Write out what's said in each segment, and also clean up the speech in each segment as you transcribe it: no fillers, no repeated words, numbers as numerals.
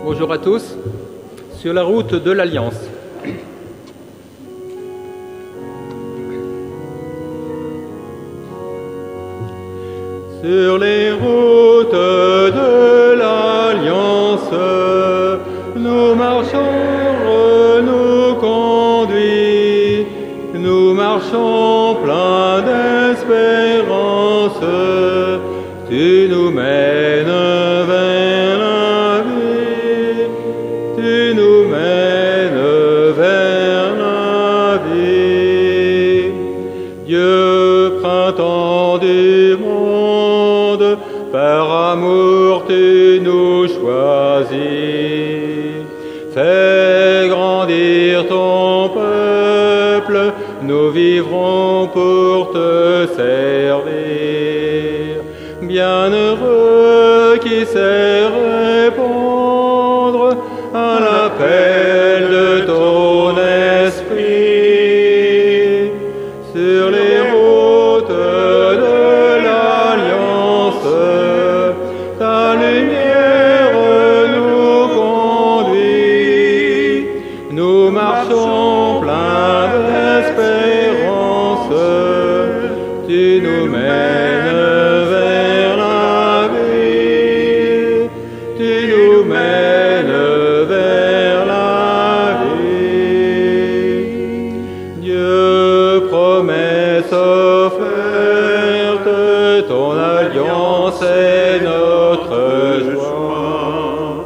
Bonjour à tous, sur la route de l'Alliance. Sur les routes de l'Alliance, nos marcheurs nous conduisent, nous marchons pleins d'espérance, tu nous mènes vers la vie, tu nous mènes vers la vie. Dieu, printemps du monde, par amour tu nous choisis. Fais grandir ton peuple, nous vivrons pour te servir. Bienheureux qui sait répondre à l'appel de ton esprit. Sur les routes de l'Alliance, ta lumière nous conduit. Nous marchons pleins d'espérance, tu nous mènes vers la vie, tu nous mènes vers la vie. Dieu, promesse offerte, ton alliance est notre joie.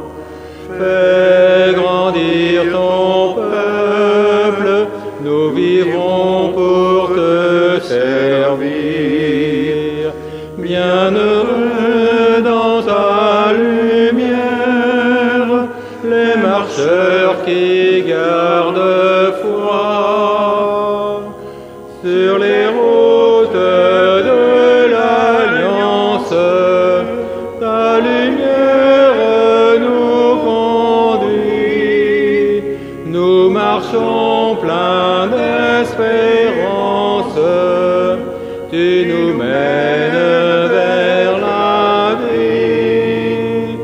Fais grandir ton peuple, nous vivrons pour te servir. Bienheureux dans ta lumière, les marcheurs qui gardent foi. Sur les routes de l'Alliance, ta lumière nous conduit. Nous marchons pleins d'espérance, tu nous mènes vers la vie,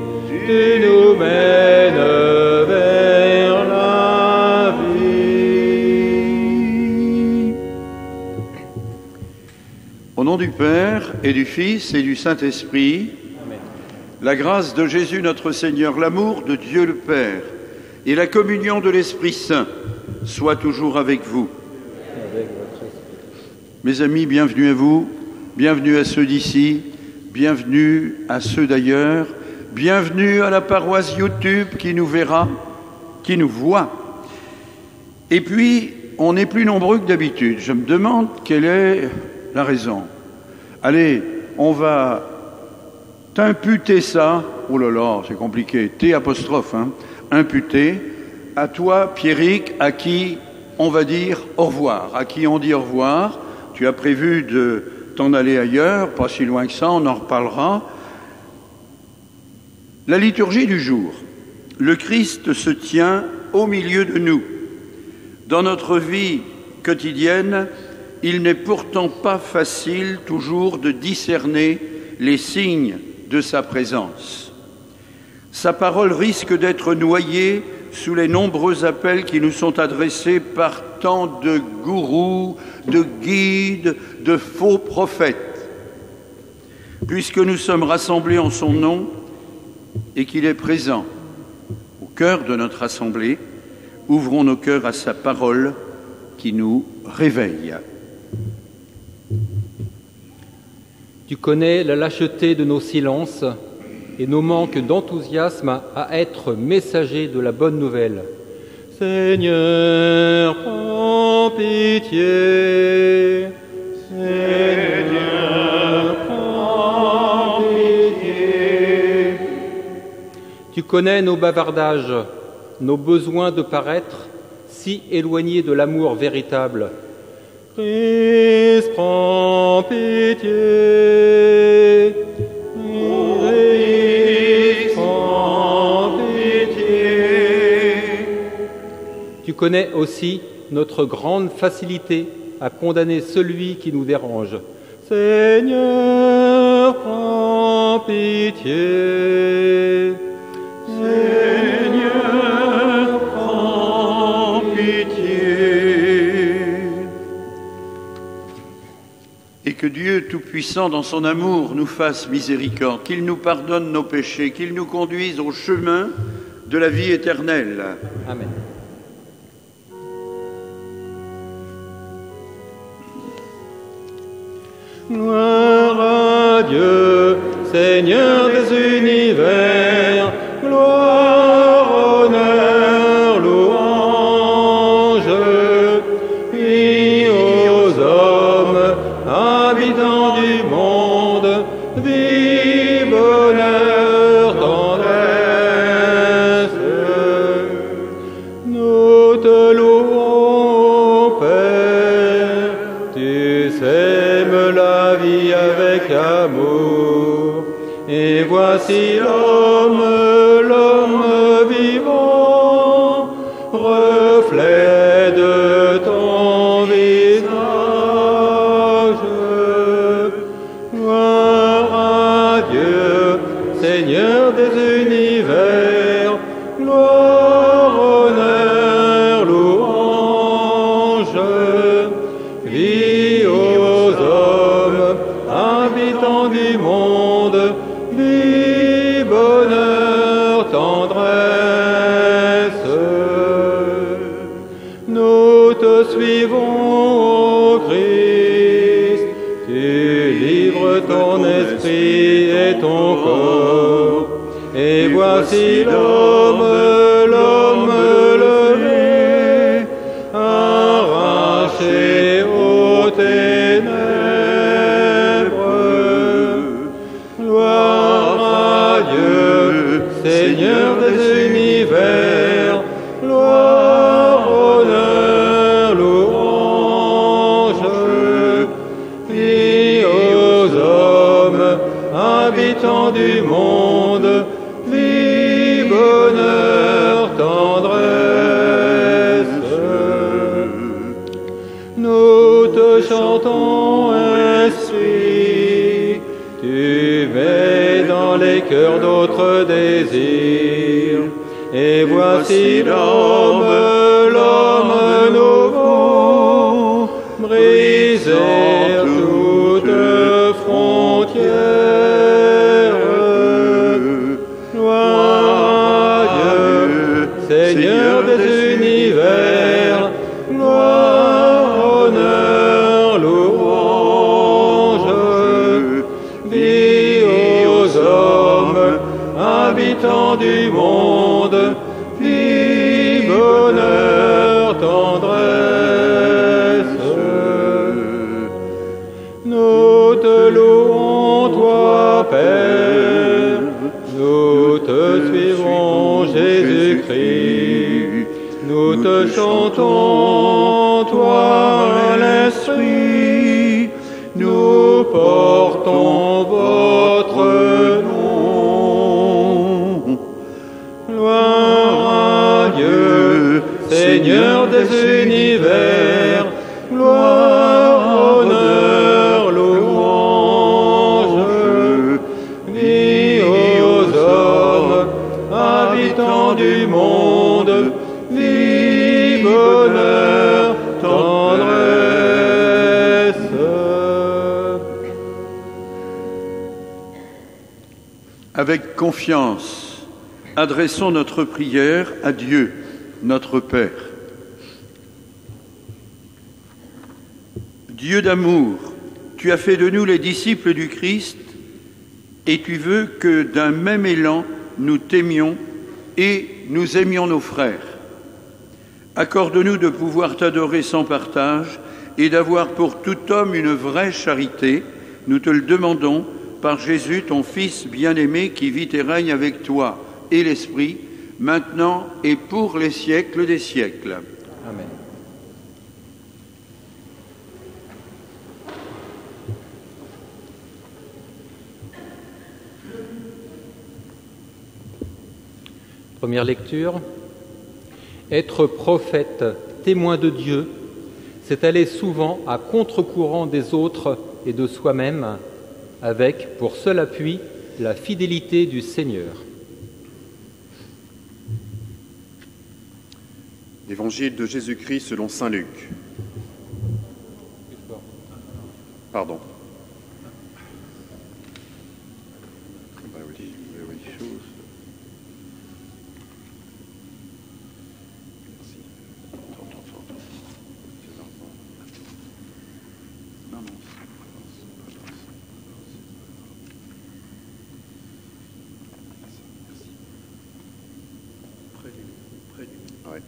tu nous mènes vers la vie. Au nom du Père et du Fils et du Saint-Esprit, Amen. la grâce de Jésus notre Seigneur, l'amour de Dieu le Père et la communion de l'Esprit Saint soient toujours avec vous. Avec votre esprit. Mes amis, bienvenue à vous, bienvenue à ceux d'ici, bienvenue à ceux d'ailleurs, bienvenue à la paroisse YouTube qui nous verra, qui nous voit. Et puis, on est plus nombreux que d'habitude. Je me demande quelle est la raison. Allez, on va t'imputer ça. Oh là là, c'est compliqué. T apostrophe, hein. Imputer à toi, Pierrick, à qui on va dire au revoir. À qui on dit au revoir. Tu as prévu de t'en aller ailleurs, pas si loin que ça, on en reparlera. La liturgie du jour. Le Christ se tient au milieu de nous. Dans notre vie quotidienne, il n'est pourtant pas facile toujours de discerner les signes de sa présence. Sa parole risque d'être noyée sous les nombreux appels qui nous sont adressés par tant de gourous, de guides, de faux prophètes. Puisque nous sommes rassemblés en son nom et qu'il est présent au cœur de notre assemblée, ouvrons nos cœurs à sa parole qui nous réveille. Tu connais la lâcheté de nos silences et nos manques d'enthousiasme à être messagers de la bonne nouvelle. Seigneur, prends pitié. Seigneur, prends pitié. Tu connais nos bavardages, nos besoins de paraître si éloignés de l'amour véritable. Christ, prends pitié. Christ, prends pitié. Tu connais aussi notre grande facilité à condamner celui qui nous dérange. Seigneur, prends pitié. Seigneur, Dieu Tout-Puissant, dans son amour, nous fasse miséricorde, qu'il nous pardonne nos péchés, qu'il nous conduise au chemin de la vie éternelle. Amen. Gloire à Dieu, Seigneur des univers, gloire, honneur, louange, vie aux hommes, habitants du monde, vie, bonheur, tendresse. Nous te louons, Père, tu sèmes la vie avec amour, et voici l'homme vivant, reflet de ton visage. Gloire à Dieu, Seigneur des univers, gloire, honneur, louange, vie aux hommes, habitants du monde, vie, bonheur, tendresse. Nous te suivons, ô Christ, tu livres ton esprit et ton corps, et voici l'homme levé, arraché aux ténèbres. Gloire à Dieu, Seigneur des univers, gloire, honneur, louange, vie aux hommes, habitants du monde, vie, bonheur, tendresse. Nous te chantons ainsi, tu mets dans les cœurs d'autres désirs, et voici l'homme nouveau, briser toute frontière. Gloire à Dieu, Seigneur des univers, gloire, honneur, louange, vie aux hommes, habitants du monde, vie, bonheur, tendresse. Nous te louons, toi, Père, nous te suivons, Jésus-Christ, nous te chantons, toi, l'Esprit, nous portons votre nom. Gloire à Dieu, Seigneur des univers, gloire, honneur, louange, vie aux hommes, habitants du monde, vie, bonheur, tendresse. Avec confiance, adressons notre prière à Dieu, notre Père. Dieu d'amour, tu as fait de nous les disciples du Christ et tu veux que d'un même élan nous t'aimions et nous aimions nos frères. Accorde-nous de pouvoir t'adorer sans partage et d'avoir pour tout homme une vraie charité. Nous te le demandons par Jésus, ton Fils bien-aimé, qui vit et règne avec toi et l'Esprit, maintenant et pour les siècles des siècles. Amen. Première lecture. Être prophète, témoin de Dieu, c'est aller souvent à contre-courant des autres et de soi-même, avec pour seul appui la fidélité du Seigneur. Évangile de Jésus-Christ selon saint Luc. petites choses. Merci. Non, non, Ouais.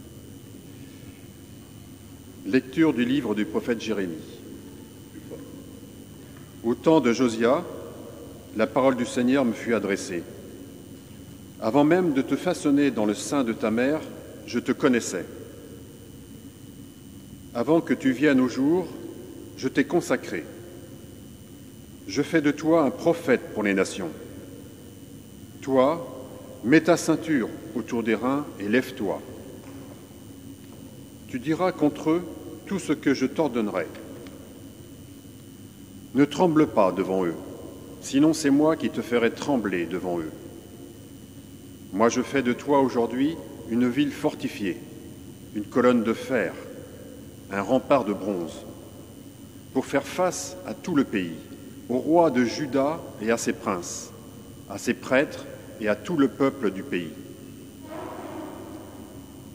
Lecture du livre du prophète Jérémie. Au temps de Josia, la parole du Seigneur me fut adressée. Avant même de te façonner dans le sein de ta mère, je te connaissais. Avant que tu viennes au jour, je t'ai consacré. Je fais de toi un prophète pour les nations. Toi, mets ta ceinture autour des reins et lève-toi. Tu diras contre eux tout ce que je t'ordonnerai. Ne tremble pas devant eux, sinon c'est moi qui te ferai trembler devant eux. Moi je fais de toi aujourd'hui une ville fortifiée, une colonne de fer, un rempart de bronze, pour faire face à tout le pays, au roi de Juda et à ses princes, à ses prêtres et à tout le peuple du pays.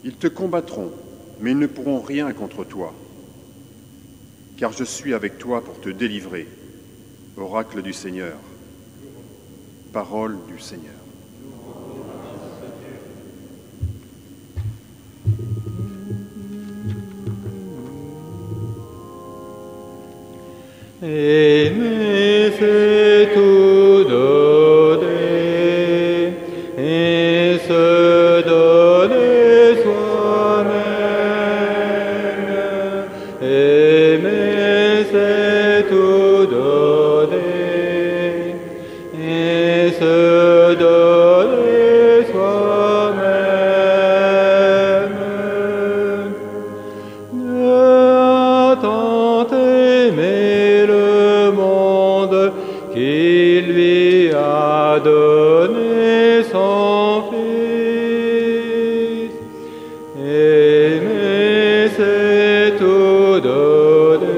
Ils te combattront, mais ils ne pourront rien contre toi, car je suis avec toi pour te délivrer. Oracle du Seigneur. Parole du Seigneur. Aimer, c'est tout donner, et se donner soi-même. Aimer, c'est tout donner, et se donner soi-même. Ne tant aimer le monde qu'il lui a donné son Fils. Aimer, c'est tout donner,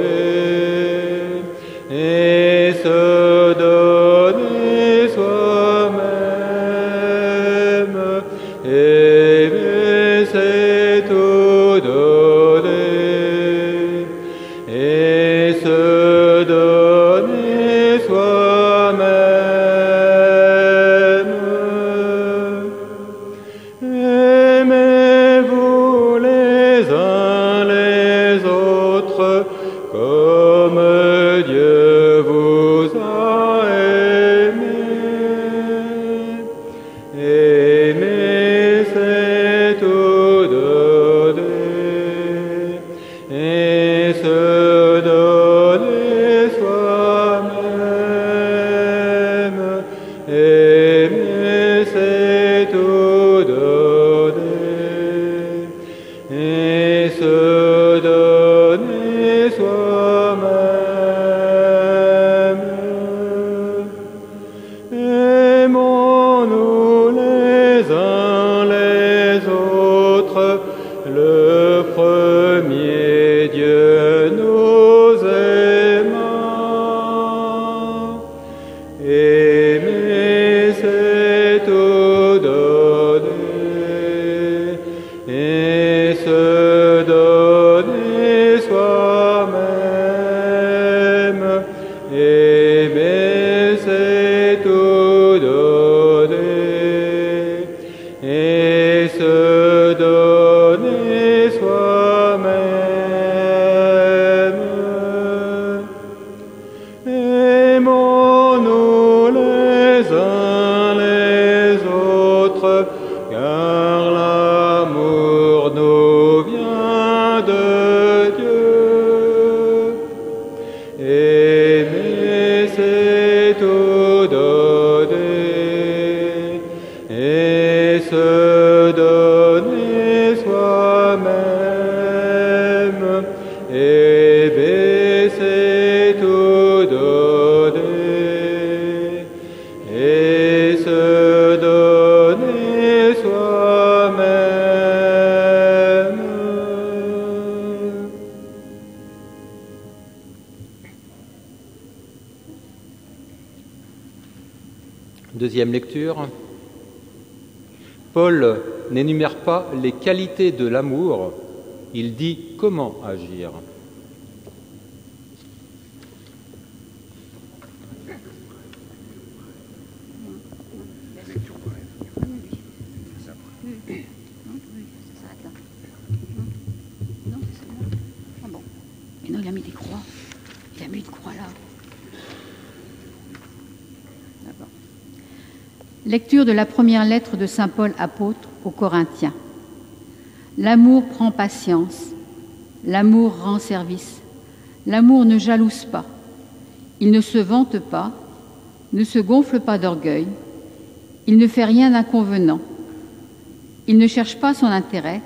et se donner soi-même. Aimer, c'est tout donner, et se donner soi-même. Aimez-vous les uns les autres comme Dieu vous a aimés. Aimer, c'est tout donner, et se donner soi-même. Aimer, c'est tout donner, et se donner soi-même. Aimons-nous les uns les autres, le premier Dieu nous aima. Aimer, c'est tout donner, et se donner soi-même. Aimer, c'est tout donner, Deuxième lecture. Paul n'énumère pas les qualités de l'amour, il dit comment agir. Non, il a mis des croix. Il a mis une croix là. D'abord. Lecture de la première lettre de saint Paul apôtre aux Corinthiens. L'amour prend patience. L'amour rend service. L'amour ne jalouse pas. Il ne se vante pas, ne se gonfle pas d'orgueil. Il ne fait rien d'inconvenant. Il ne cherche pas son intérêt.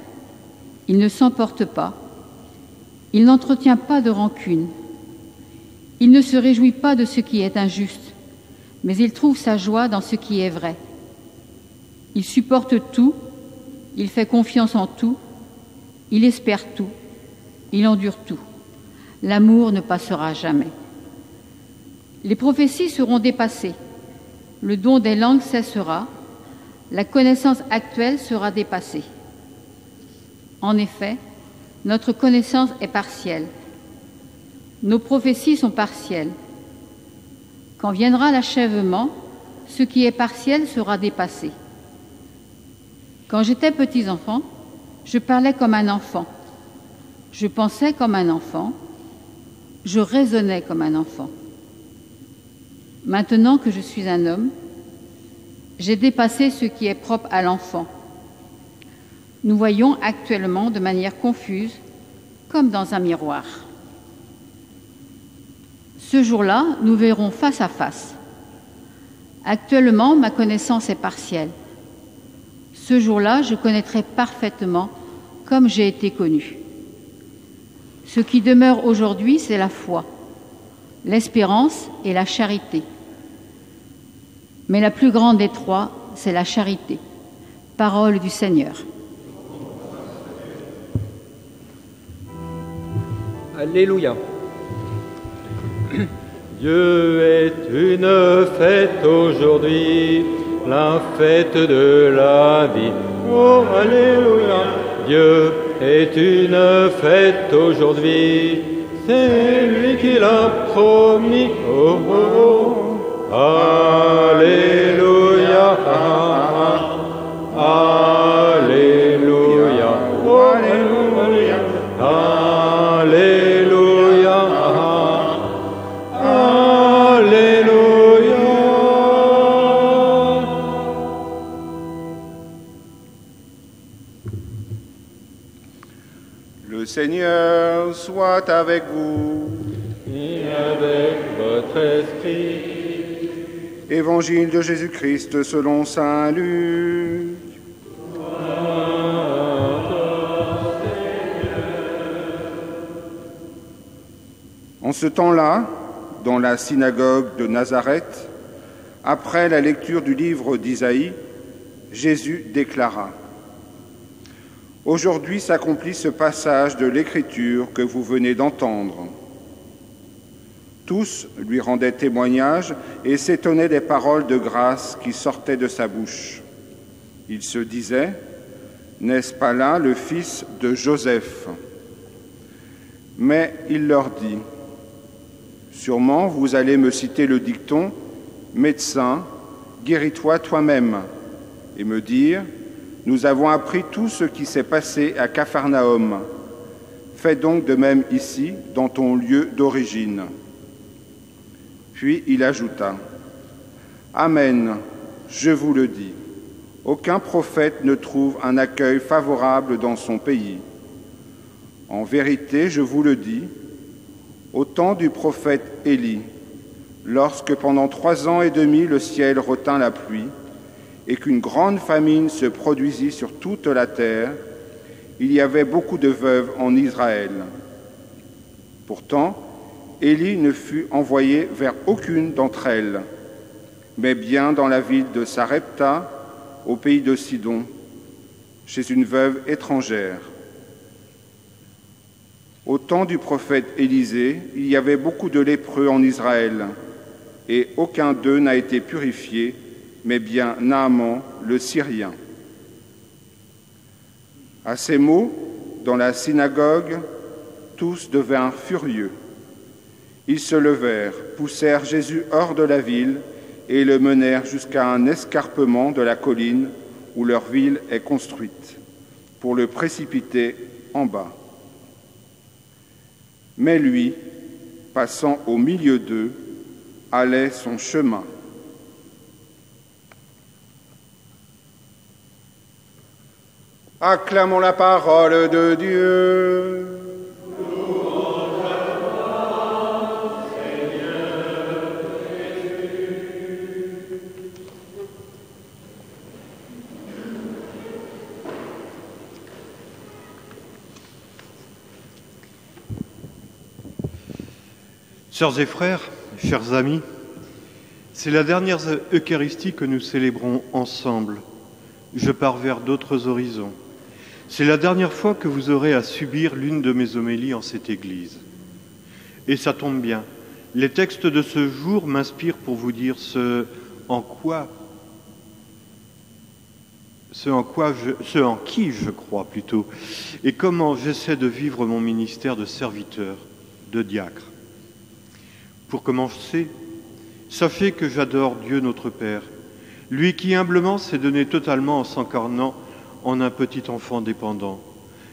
Il ne s'emporte pas. Il n'entretient pas de rancune. Il ne se réjouit pas de ce qui est injuste, mais il trouve sa joie dans ce qui est vrai. Il supporte tout, il fait confiance en tout, il espère tout, il endure tout. L'amour ne passera jamais. Les prophéties seront dépassées, le don des langues cessera, la connaissance actuelle sera dépassée. En effet, notre connaissance est partielle. Nos prophéties sont partielles. Quand viendra l'achèvement, ce qui est partiel sera dépassé. Quand j'étais petit enfant, je parlais comme un enfant. Je pensais comme un enfant. Je raisonnais comme un enfant. Maintenant que je suis un homme, j'ai dépassé ce qui est propre à l'enfant. Nous voyons actuellement de manière confuse, comme dans un miroir. Ce jour-là, nous verrons face à face. Actuellement, ma connaissance est partielle. Ce jour-là, je connaîtrai parfaitement comme j'ai été connu. Ce qui demeure aujourd'hui, c'est la foi, l'espérance et la charité. Mais la plus grande des trois, c'est la charité. Parole du Seigneur. Alléluia. Dieu est une fête aujourd'hui, la fête de la vie. Oh, alléluia. Dieu est une fête aujourd'hui, c'est lui qui l'a promis. Oh, oh, oh. Alléluia. Alléluia. Oh, alléluia. Alléluia. Alléluia. Le Seigneur soit avec vous. Et avec votre esprit. Évangile de Jésus-Christ selon saint Luc. En ce temps-là, dans la synagogue de Nazareth, après la lecture du livre d'Isaïe, Jésus déclara : « Aujourd'hui s'accomplit ce passage de l'Écriture que vous venez d'entendre. » Tous lui rendaient témoignage et s'étonnaient des paroles de grâce qui sortaient de sa bouche. Ils se disaient : « N'est-ce pas là le fils de Joseph ? » Mais il leur dit : « Sûrement vous allez me citer le dicton « Médecin, guéris-toi toi-même » et me dire : « Nous avons appris tout ce qui s'est passé à Capharnaüm. Fais donc de même ici, dans ton lieu d'origine. » Puis il ajouta : « Amen, je vous le dis, aucun prophète ne trouve un accueil favorable dans son pays. En vérité, je vous le dis, au temps du prophète Élie, lorsque pendant 3 ans et demi le ciel retint la pluie et qu'une grande famine se produisit sur toute la terre, il y avait beaucoup de veuves en Israël. Pourtant, Élie ne fut envoyé vers aucune d'entre elles, mais bien dans la ville de Sarepta, au pays de Sidon, chez une veuve étrangère. Au temps du prophète Élisée, il y avait beaucoup de lépreux en Israël, et aucun d'eux n'a été purifié, mais bien Naaman le Syrien. » À ces mots, dans la synagogue, tous devinrent furieux. Ils se levèrent, poussèrent Jésus hors de la ville et le menèrent jusqu'à un escarpement de la colline où leur ville est construite, pour le précipiter en bas. Mais lui, passant au milieu d'eux, allait son chemin. Acclamons la parole de Dieu. Sœurs et frères, chers amis, c'est la dernière Eucharistie que nous célébrons ensemble. Je pars vers d'autres horizons. C'est la dernière fois que vous aurez à subir l'une de mes homélies en cette Église. Et ça tombe bien, les textes de ce jour m'inspirent pour vous dire ce en qui je crois plutôt, et comment j'essaie de vivre mon ministère de serviteur, de diacre. Pour commencer, sachez que j'adore Dieu notre Père, lui qui humblement s'est donné totalement en s'incarnant en un petit enfant dépendant,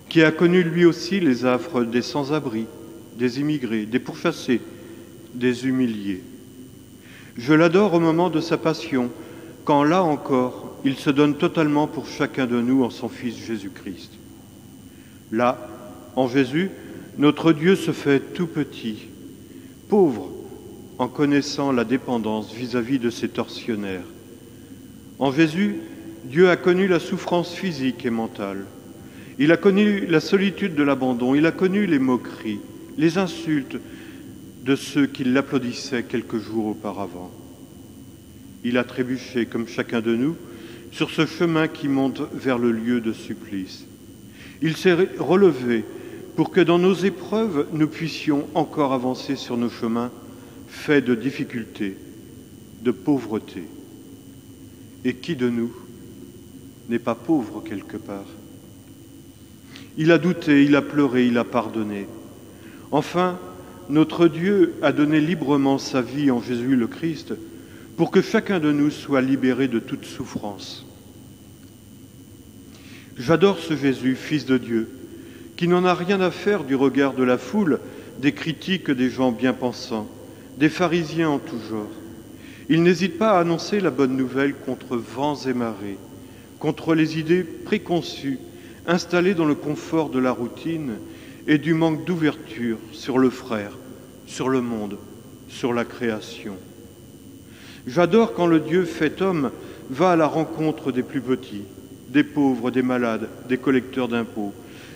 qui a connu lui aussi les affres des sans-abri, des immigrés, des pourchassés, des humiliés. Je l'adore au moment de sa passion, quand là encore, il se donne totalement pour chacun de nous en son Fils Jésus-Christ. Là, en Jésus, notre Dieu se fait tout petit, pauvre, en connaissant la dépendance vis-à-vis de ses tortionnaires. En Jésus, Dieu a connu la souffrance physique et mentale. Il a connu la solitude de l'abandon, il a connu les moqueries, les insultes de ceux qui l'applaudissaient quelques jours auparavant. Il a trébuché, comme chacun de nous, sur ce chemin qui monte vers le lieu de supplice. Il s'est relevé pour que dans nos épreuves, nous puissions encore avancer sur nos chemins faits de difficultés, de pauvreté. Et qui de nous n'est pas pauvre quelque part? Il a douté, il a pleuré, il a pardonné. Enfin, notre Dieu a donné librement sa vie en Jésus le Christ pour que chacun de nous soit libéré de toute souffrance. J'adore ce Jésus, Fils de Dieu, qui n'en a rien à faire du regard de la foule, des critiques des gens bien pensants, des pharisiens en tout genre. Il n'hésite pas à annoncer la bonne nouvelle contre vents et marées, contre les idées préconçues, installées dans le confort de la routine et du manque d'ouverture sur le frère, sur le monde, sur la création. J'adore quand le Dieu fait homme va à la rencontre des plus petits, des pauvres, des malades, des collecteurs d'impôts,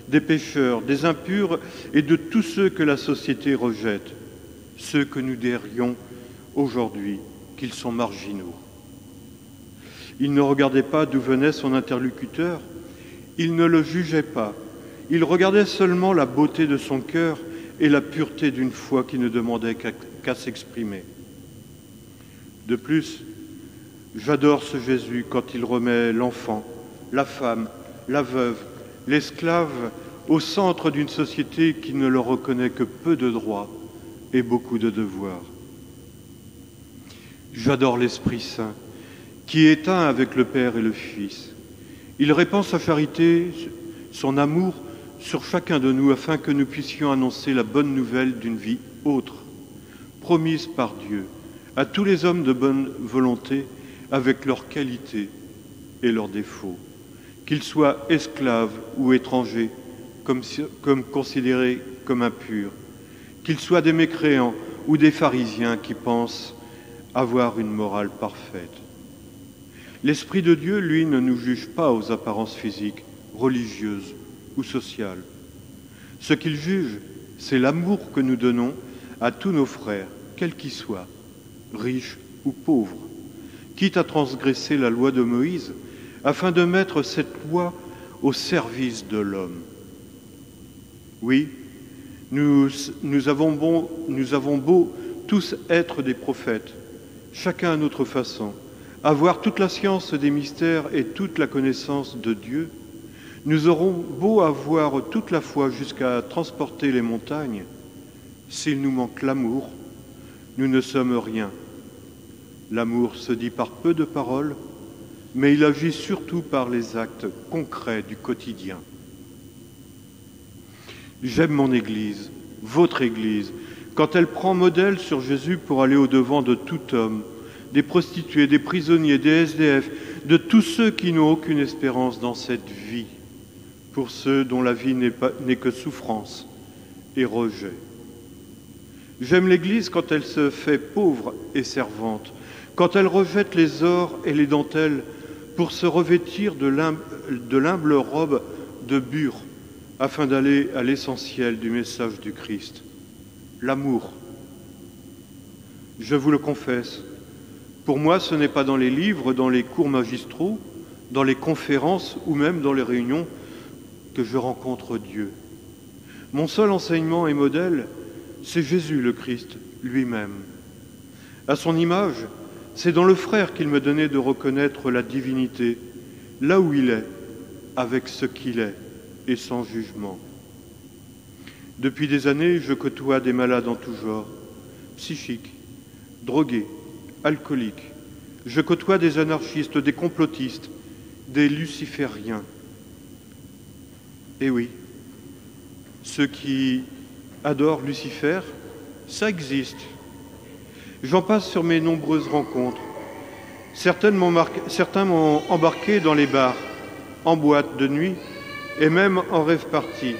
des pécheurs, des impurs et de tous ceux que la société rejette, ceux que nous dirions aujourd'hui qu'ils sont marginaux. Il ne regardait pas d'où venait son interlocuteur, il ne le jugeait pas, il regardait seulement la beauté de son cœur et la pureté d'une foi qui ne demandait qu'à s'exprimer. De plus, j'adore ce Jésus quand il remet l'enfant, la femme, la veuve, l'esclave au centre d'une société qui ne leur reconnaît que peu de droits et beaucoup de devoirs. J'adore l'Esprit Saint, qui est un avec le Père et le Fils. Il répand sa charité, son amour sur chacun de nous afin que nous puissions annoncer la bonne nouvelle d'une vie autre, promise par Dieu à tous les hommes de bonne volonté avec leurs qualités et leurs défauts, qu'ils soient esclaves ou étrangers, comme considérés comme impurs, qu'ils soient des mécréants ou des pharisiens qui pensent avoir une morale parfaite. L'Esprit de Dieu, lui, ne nous juge pas aux apparences physiques, religieuses ou sociales. Ce qu'il juge, c'est l'amour que nous donnons à tous nos frères, quels qu'ils soient, riches ou pauvres, quitte à transgresser la loi de Moïse, afin de mettre cette loi au service de l'homme. Oui, nous avons beau tous être des prophètes, chacun à notre façon, avoir toute la science des mystères et toute la connaissance de Dieu, nous aurons beau avoir toute la foi jusqu'à transporter les montagnes, s'il nous manque l'amour, nous ne sommes rien. L'amour se dit par peu de paroles, mais il agit surtout par les actes concrets du quotidien. J'aime mon Église, votre Église, quand elle prend modèle sur Jésus pour aller au-devant de tout homme, des prostituées, des prisonniers, des SDF, de tous ceux qui n'ont aucune espérance dans cette vie, pour ceux dont la vie n'est que souffrance et rejet. J'aime l'Église quand elle se fait pauvre et servante, quand elle rejette les ors et les dentelles pour se revêtir de l'humble robe de bure, afin d'aller à l'essentiel du message du Christ, l'amour. Je vous le confesse, pour moi ce n'est pas dans les livres, dans les cours magistraux, dans les conférences ou même dans les réunions que je rencontre Dieu. Mon seul enseignement et modèle, c'est Jésus le Christ lui-même. À son image, c'est dans le frère qu'il me donnait de reconnaître la divinité, là où il est, avec ce qu'il est, et sans jugement. Depuis des années, je côtoie des malades en tout genre, psychiques, drogués, alcooliques. Je côtoie des anarchistes, des complotistes, des lucifériens. Et oui, ceux qui adorent Lucifer, ça existe. J'en passe sur mes nombreuses rencontres. Certains m'ont embarqué dans les bars, en boîte de nuit, et même en rêve-party.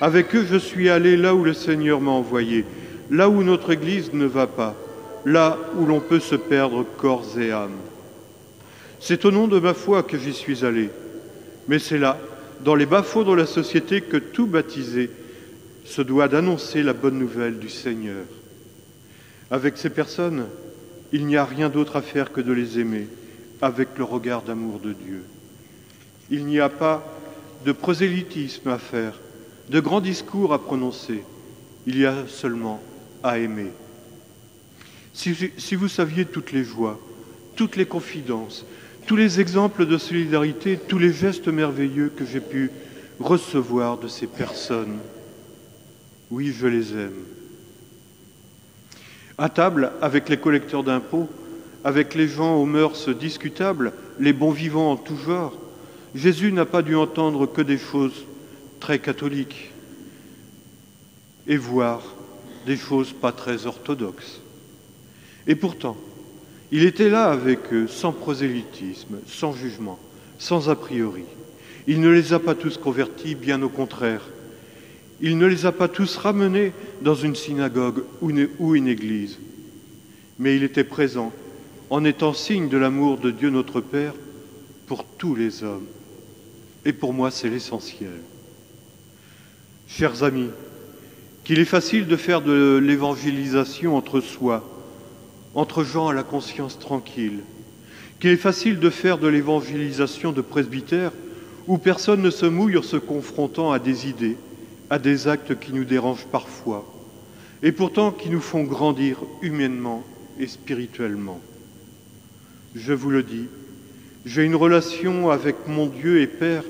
Avec eux, je suis allé là où le Seigneur m'a envoyé, là où notre Église ne va pas, là où l'on peut se perdre corps et âme. C'est au nom de ma foi que j'y suis allé, mais c'est là, dans les bas-fonds de la société, que tout baptisé se doit d'annoncer la bonne nouvelle du Seigneur. Avec ces personnes, il n'y a rien d'autre à faire que de les aimer, avec le regard d'amour de Dieu. Il n'y a pas de prosélytisme à faire, de grands discours à prononcer. Il y a seulement à aimer. Si vous saviez toutes les joies, toutes les confidences, tous les exemples de solidarité, tous les gestes merveilleux que j'ai pu recevoir de ces personnes. Oui, je les aime. À table, avec les collecteurs d'impôts, avec les gens aux mœurs discutables, les bons vivants en tout genre, Jésus n'a pas dû entendre que des choses très catholiques et voir des choses pas très orthodoxes. Et pourtant, il était là avec eux, sans prosélytisme, sans jugement, sans a priori. Il ne les a pas tous convertis, bien au contraire. Il ne les a pas tous ramenés dans une synagogue ou une église. Mais il était présent, en étant signe de l'amour de Dieu notre Père pour tous les hommes. Et pour moi, c'est l'essentiel. Chers amis, qu'il est facile de faire de l'évangélisation entre soi, entre gens à la conscience tranquille, qu'il est facile de faire de l'évangélisation de presbytère où personne ne se mouille en se confrontant à des idées, à des actes qui nous dérangent parfois, et pourtant qui nous font grandir humainement et spirituellement. Je vous le dis, j'ai une relation avec mon Dieu et Père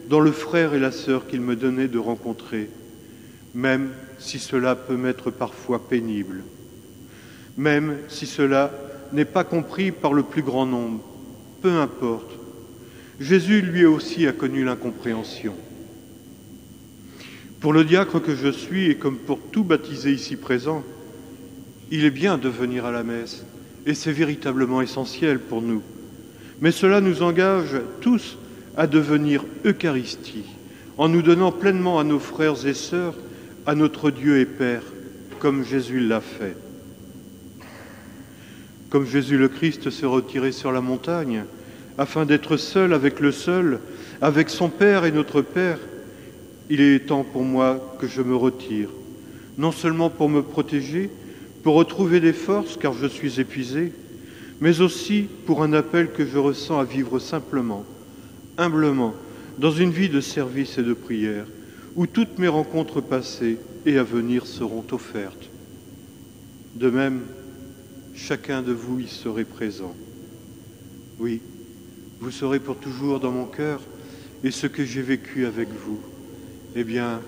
dans le frère et la sœur qu'il me donnait de rencontrer, même si cela peut m'être parfois pénible, même si cela n'est pas compris par le plus grand nombre, peu importe. Jésus, lui aussi, a connu l'incompréhension. Pour le diacre que je suis, et comme pour tout baptisé ici présent, il est bien de venir à la messe, et c'est véritablement essentiel pour nous. Mais cela nous engage tous à devenir Eucharistie, en nous donnant pleinement à nos frères et sœurs, à notre Dieu et Père, comme Jésus l'a fait. Comme Jésus le Christ s'est retiré sur la montagne, afin d'être seul, avec son Père et notre Père, il est temps pour moi que je me retire, non seulement pour me protéger, pour retrouver des forces, car je suis épuisé, mais aussi pour un appel que je ressens à vivre simplement, humblement, dans une vie de service et de prière, où toutes mes rencontres passées et à venir seront offertes. De même, chacun de vous y serait présent. Oui, vous serez pour toujours dans mon cœur, et ce que j'ai vécu avec vous, eh bien,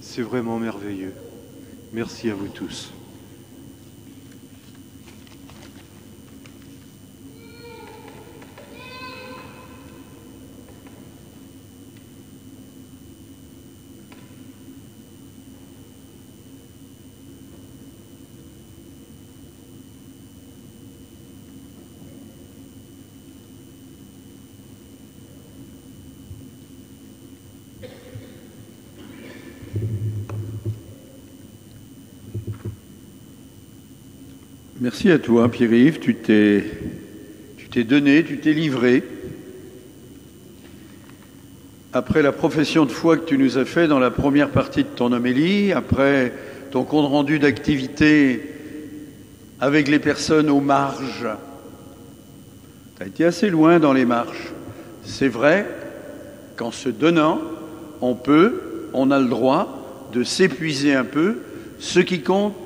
c'est vraiment merveilleux. Merci à vous tous. Merci à toi, Pierre-Yves. Tu t'es donné, tu t'es livré. Après la profession de foi que tu nous as fait dans la première partie de ton homélie, après ton compte-rendu d'activité avec les personnes aux marges, tu as été assez loin dans les marches. C'est vrai qu'en se donnant, on a le droit de s'épuiser un peu. Ce qui compte,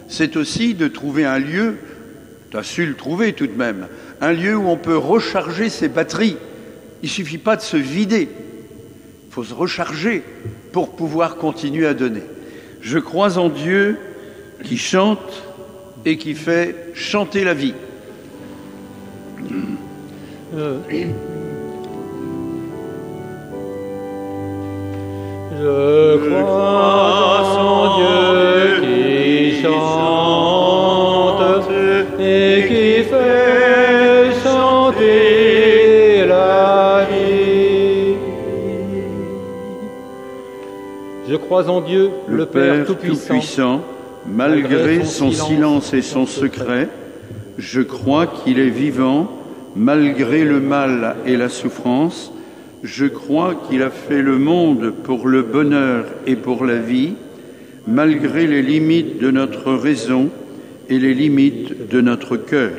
c'est aussi de trouver un lieu, tu as su le trouver tout de même, un lieu où on peut recharger ses batteries. Il ne suffit pas de se vider, il faut se recharger pour pouvoir continuer à donner. Je crois en Dieu qui chante et qui fait chanter la vie. Je crois en Dieu qui chante et qui fait chanter la vie. Je crois en Dieu, le Père Tout-Puissant, malgré son silence et son secret. Je crois qu'il est vivant, malgré le mal et la souffrance. Je crois qu'il a fait le monde pour le bonheur et pour la vie, malgré les limites de notre raison et les limites de notre cœur.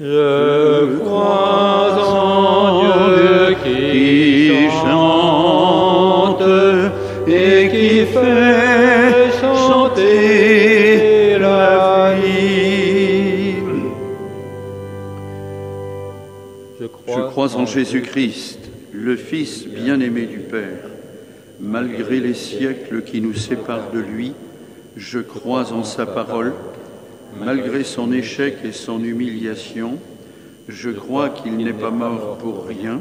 Je crois en Dieu qui chante et qui fait chanter la vie. Je crois en Jésus-Christ, le Fils bien-aimé du Père. Malgré les siècles qui nous séparent de lui, je crois en sa parole. Malgré son échec et son humiliation, je crois qu'il n'est pas mort pour rien.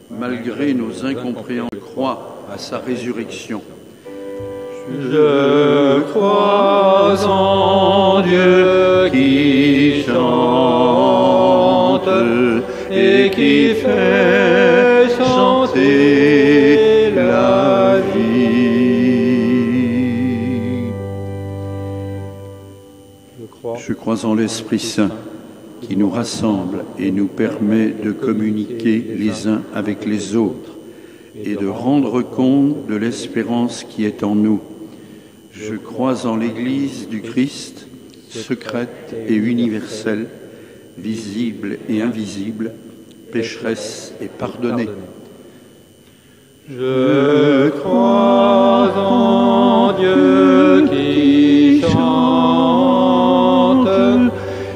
Malgré nos incompréhensions, je crois à sa résurrection. Je crois en Dieu qui chante et qui fait chanter la vie. Je crois en l'Esprit Saint qui nous rassemble et nous permet de communiquer les uns avec les autres et de rendre compte de l'espérance qui est en nous. Je crois en l'Église du Christ, secrète et universelle, visible et invisible, pécheresse et pardonnée. Je crois en Dieu qui chante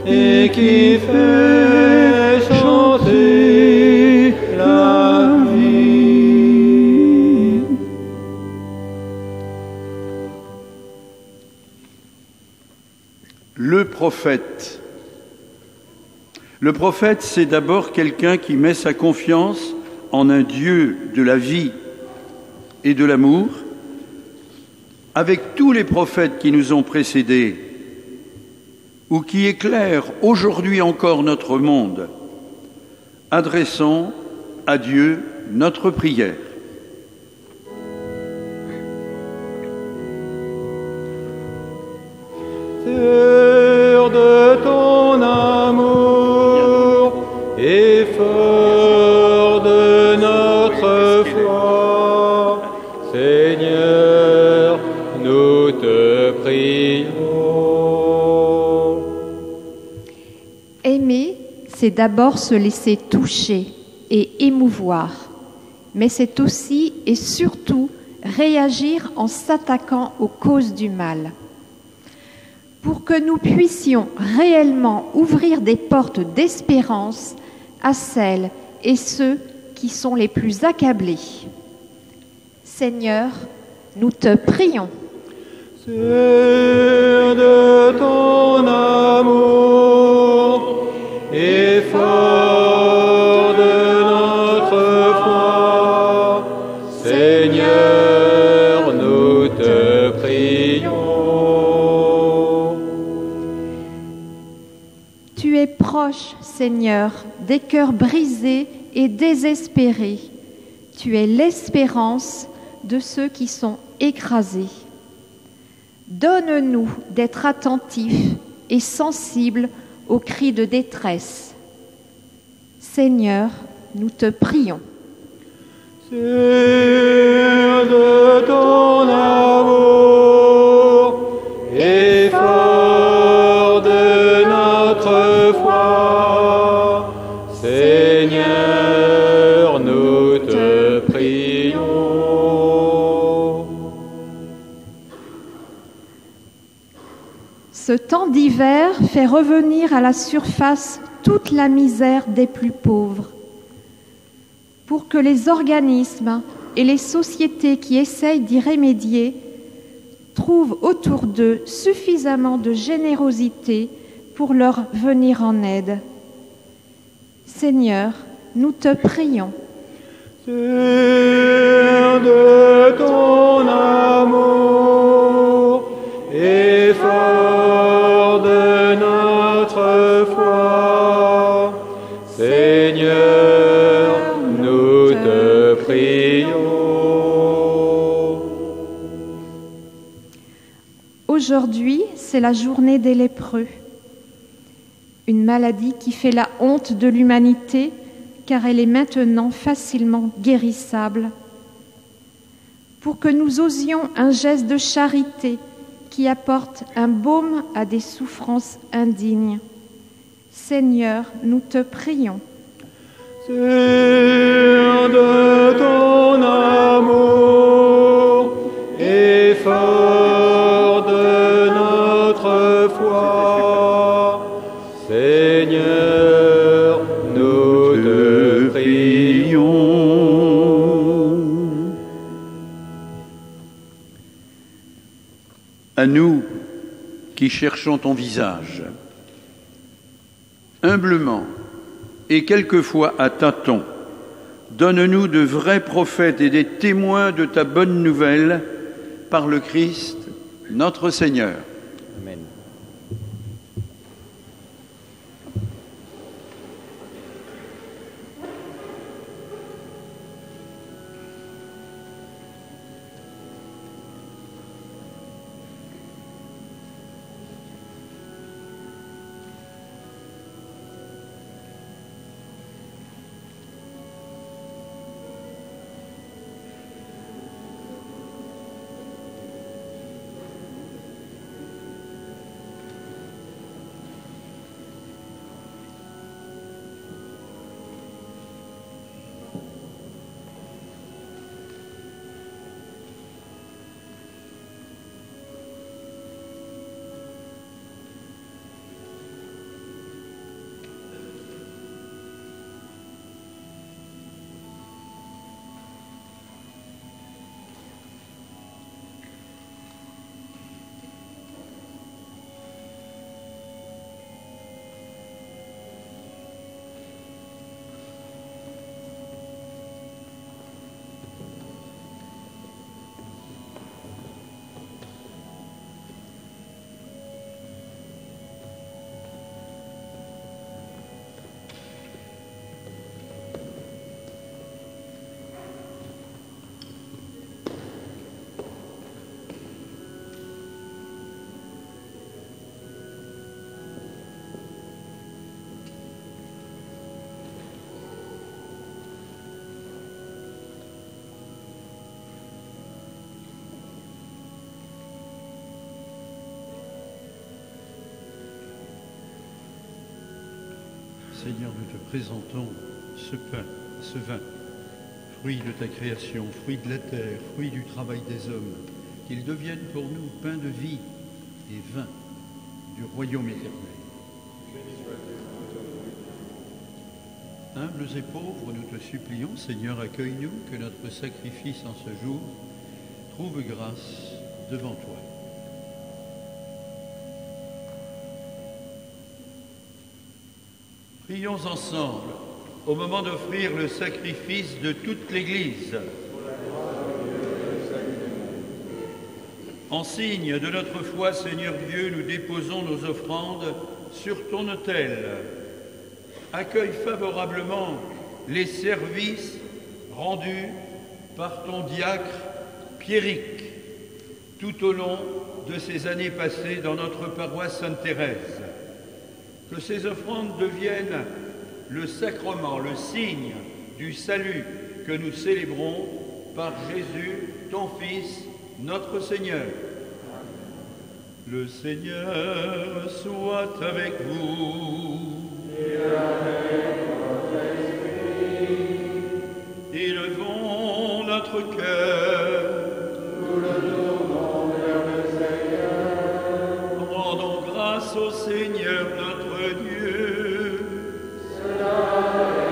et qui fait chanter la vie. Le prophète. Le prophète, c'est d'abord quelqu'un qui met sa confiance en un Dieu de la vie et de l'amour, avec tous les prophètes qui nous ont précédés, ou qui éclairent aujourd'hui encore notre monde, adressons à Dieu notre prière. Sûr de ton amour et fort de notre foi, Seigneur, nous te prions. Aimer, c'est d'abord se laisser toucher et émouvoir, mais c'est aussi et surtout réagir en s'attaquant aux causes du mal. pour que nous puissions réellement ouvrir des portes d'espérance à celles et ceux qui sont les plus accablés. Seigneur, nous te prions. Sur de ton amour et fort de notre foi, Seigneur, nous te prions. Tu es proche, Seigneur, des cœurs brisés et désespérés. Tu es l'espérance de ceux qui sont écrasés. Donne-nous d'être attentifs et sensibles aux cris de détresse. Seigneur, nous te prions. Sur de ton amour et fort de notre foi, Seigneur, nous te prions. Ce temps d'hiver fait revenir à la surface toute la misère des plus pauvres. Pour que les organismes et les sociétés qui essayent d'y remédier trouvent autour d'eux suffisamment de générosité pour leur venir en aide. Seigneur, nous te prions. Sur de ton amour et fort de notre foi, Seigneur, nous te prions. Aujourd'hui, c'est la journée des lépreux. Une maladie qui fait la honte de l'humanité car elle est maintenant facilement guérissable. Pour que nous osions un geste de charité qui apporte un baume à des souffrances indignes. Seigneur, nous te prions. Sur de ton amour et fort de notre foi, Seigneur, nous te prions. À nous qui cherchons ton visage, humblement et quelquefois à tâtons, donne-nous de vrais prophètes et des témoins de ta bonne nouvelle par le Christ, notre Seigneur. Amen. Seigneur, nous te présentons ce pain, ce vin, fruit de ta création, fruit de la terre, fruit du travail des hommes, qu'ils deviennent pour nous pain de vie et vin du royaume éternel. Humbles et pauvres, nous te supplions, Seigneur, accueille-nous, que notre sacrifice en ce jour trouve grâce devant toi. Prions ensemble au moment d'offrir le sacrifice de toute l'Église. En signe de notre foi, Seigneur Dieu, nous déposons nos offrandes sur ton autel. Accueille favorablement les services rendus par ton diacre Pierrick tout au long de ces années passées dans notre paroisse Sainte-Thérèse. Que ces offrandes deviennent le sacrement, le signe du salut que nous célébrons par Jésus, ton Fils, notre Seigneur. Le Seigneur soit avec vous. Et avec votre esprit. Élevons notre cœur. Nous le tournons vers le Seigneur. Rendons grâce au Seigneur notre Dieu. Cela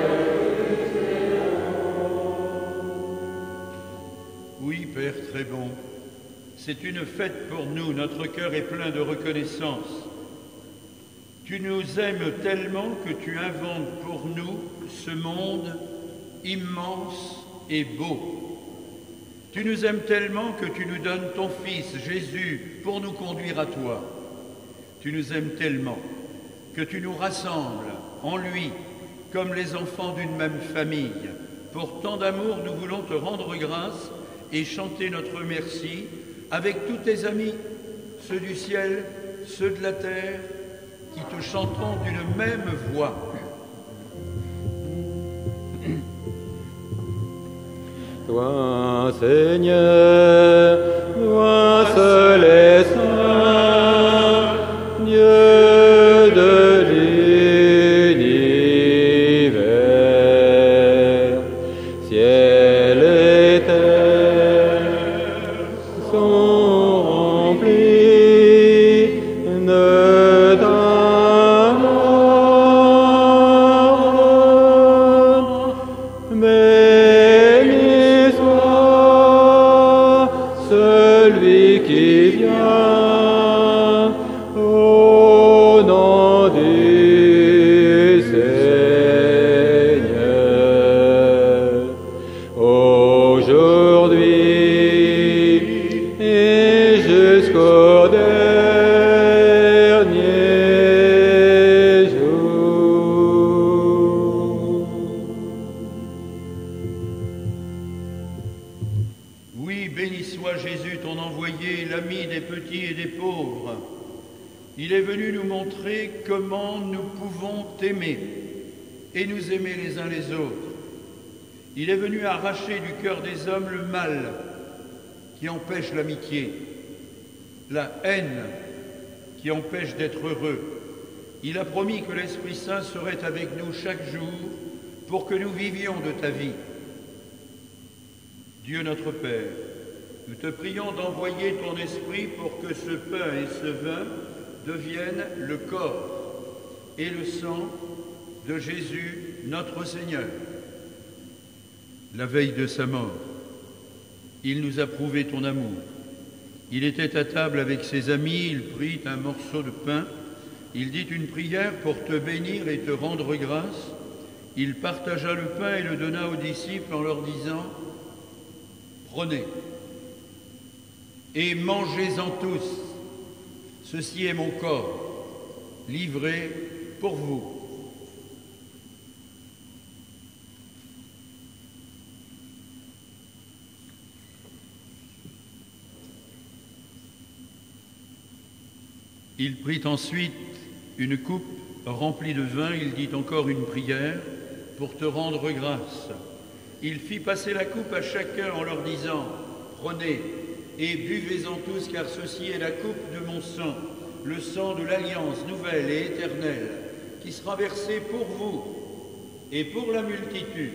est juste et bon. Oui, Père très bon. C'est une fête pour nous, notre cœur est plein de reconnaissance. Tu nous aimes tellement que tu inventes pour nous ce monde immense et beau. Tu nous aimes tellement que tu nous donnes ton Fils, Jésus, pour nous conduire à toi. Tu nous aimes tellement que tu nous rassembles en lui comme les enfants d'une même famille. Pour tant d'amour, nous voulons te rendre grâce et chanter notre merci avec tous tes amis, ceux du ciel, ceux de la terre, qui te chanteront d'une même voix. Toi, Seigneur, toi seul est saint, Dieu de l'univers, ciel et terre sont remplis de ta gloire. Béni soit celui qui vient au nom du Seigneur, aujourd'hui et jusqu'au dernier jour. Oui, béni soit Jésus, ton envoyé, l'ami des petits et des pauvres. Il est venu nous montrer comment nous pouvons t'aimer et nous aimer les uns les autres. Il est venu arracher du cœur des hommes le mal qui empêche l'amitié, la haine qui empêche d'être heureux. Il a promis que l'Esprit Saint serait avec nous chaque jour pour que nous vivions de ta vie. Dieu notre Père, nous te prions d'envoyer ton Esprit pour que ce pain et ce vin deviennent le corps et le sang de Jésus notre Seigneur. La veille de sa mort, il nous a prouvé ton amour. Il était à table avec ses amis, il prit un morceau de pain, il dit une prière pour te bénir et te rendre grâce. Il partagea le pain et le donna aux disciples en leur disant « Prenez et mangez-en tous, ceci est mon corps, livré pour vous. » Il prit ensuite une coupe remplie de vin, il dit encore une prière pour te rendre grâce. Il fit passer la coupe à chacun en leur disant « Prenez et buvez-en tous, car ceci est la coupe de mon sang, le sang de l'alliance nouvelle et éternelle, qui sera versé pour vous et pour la multitude.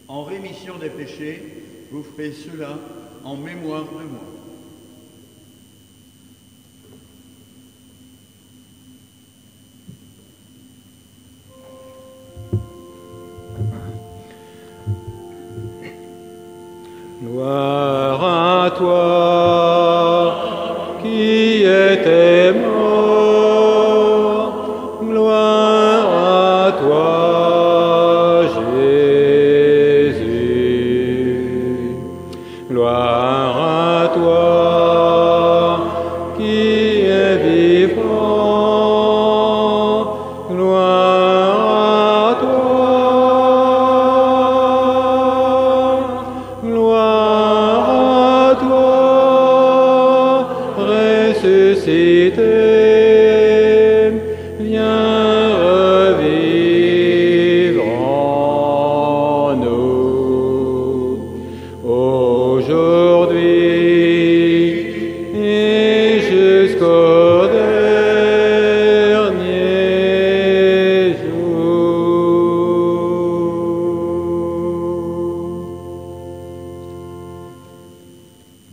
En rémission des péchés, vous ferez cela en mémoire de moi. » Gloire à toi qui étais mort, gloire à toi Jésus, gloire à toi qui es vivant, gloire à toi, gloire à toi, ressuscité, viens revivre en nous, aujourd'hui et jusqu'au dernier jour.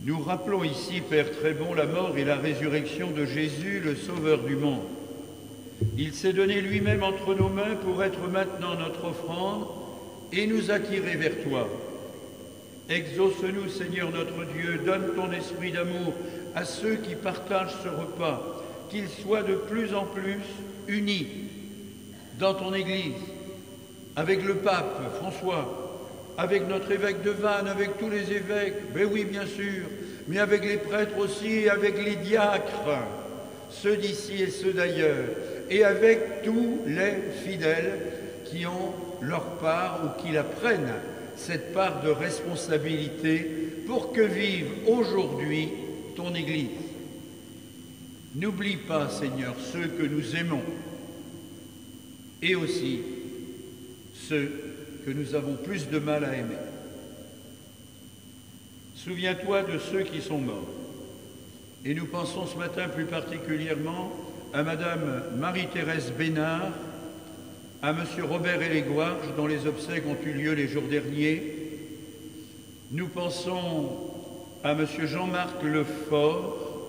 Nous rappelons ici, Père très bon, la mort et la résurrection de Jésus, le Sauveur du monde. Il s'est donné lui-même entre nos mains pour être maintenant notre offrande et nous attirer vers toi. Exauce-nous, Seigneur notre Dieu, donne ton esprit d'amour à ceux qui partagent ce repas, qu'ils soient de plus en plus unis dans ton Église, avec le pape François, avec notre évêque de Vannes, avec tous les évêques, mais oui bien sûr, mais avec les prêtres aussi, avec les diacres, ceux d'ici et ceux d'ailleurs, et avec tous les fidèles qui ont leur part ou qui la prennent, cette part de responsabilité pour que vive aujourd'hui ton Église. N'oublie pas, Seigneur, ceux que nous aimons et aussi ceux que nous avons plus de mal à aimer. Souviens-toi de ceux qui sont morts. Et nous pensons ce matin plus particulièrement à Madame Marie-Thérèse Bénard, à Monsieur Robert Élégouarge, dont les obsèques ont eu lieu les jours derniers. Nous pensons à Monsieur Jean-Marc Lefort,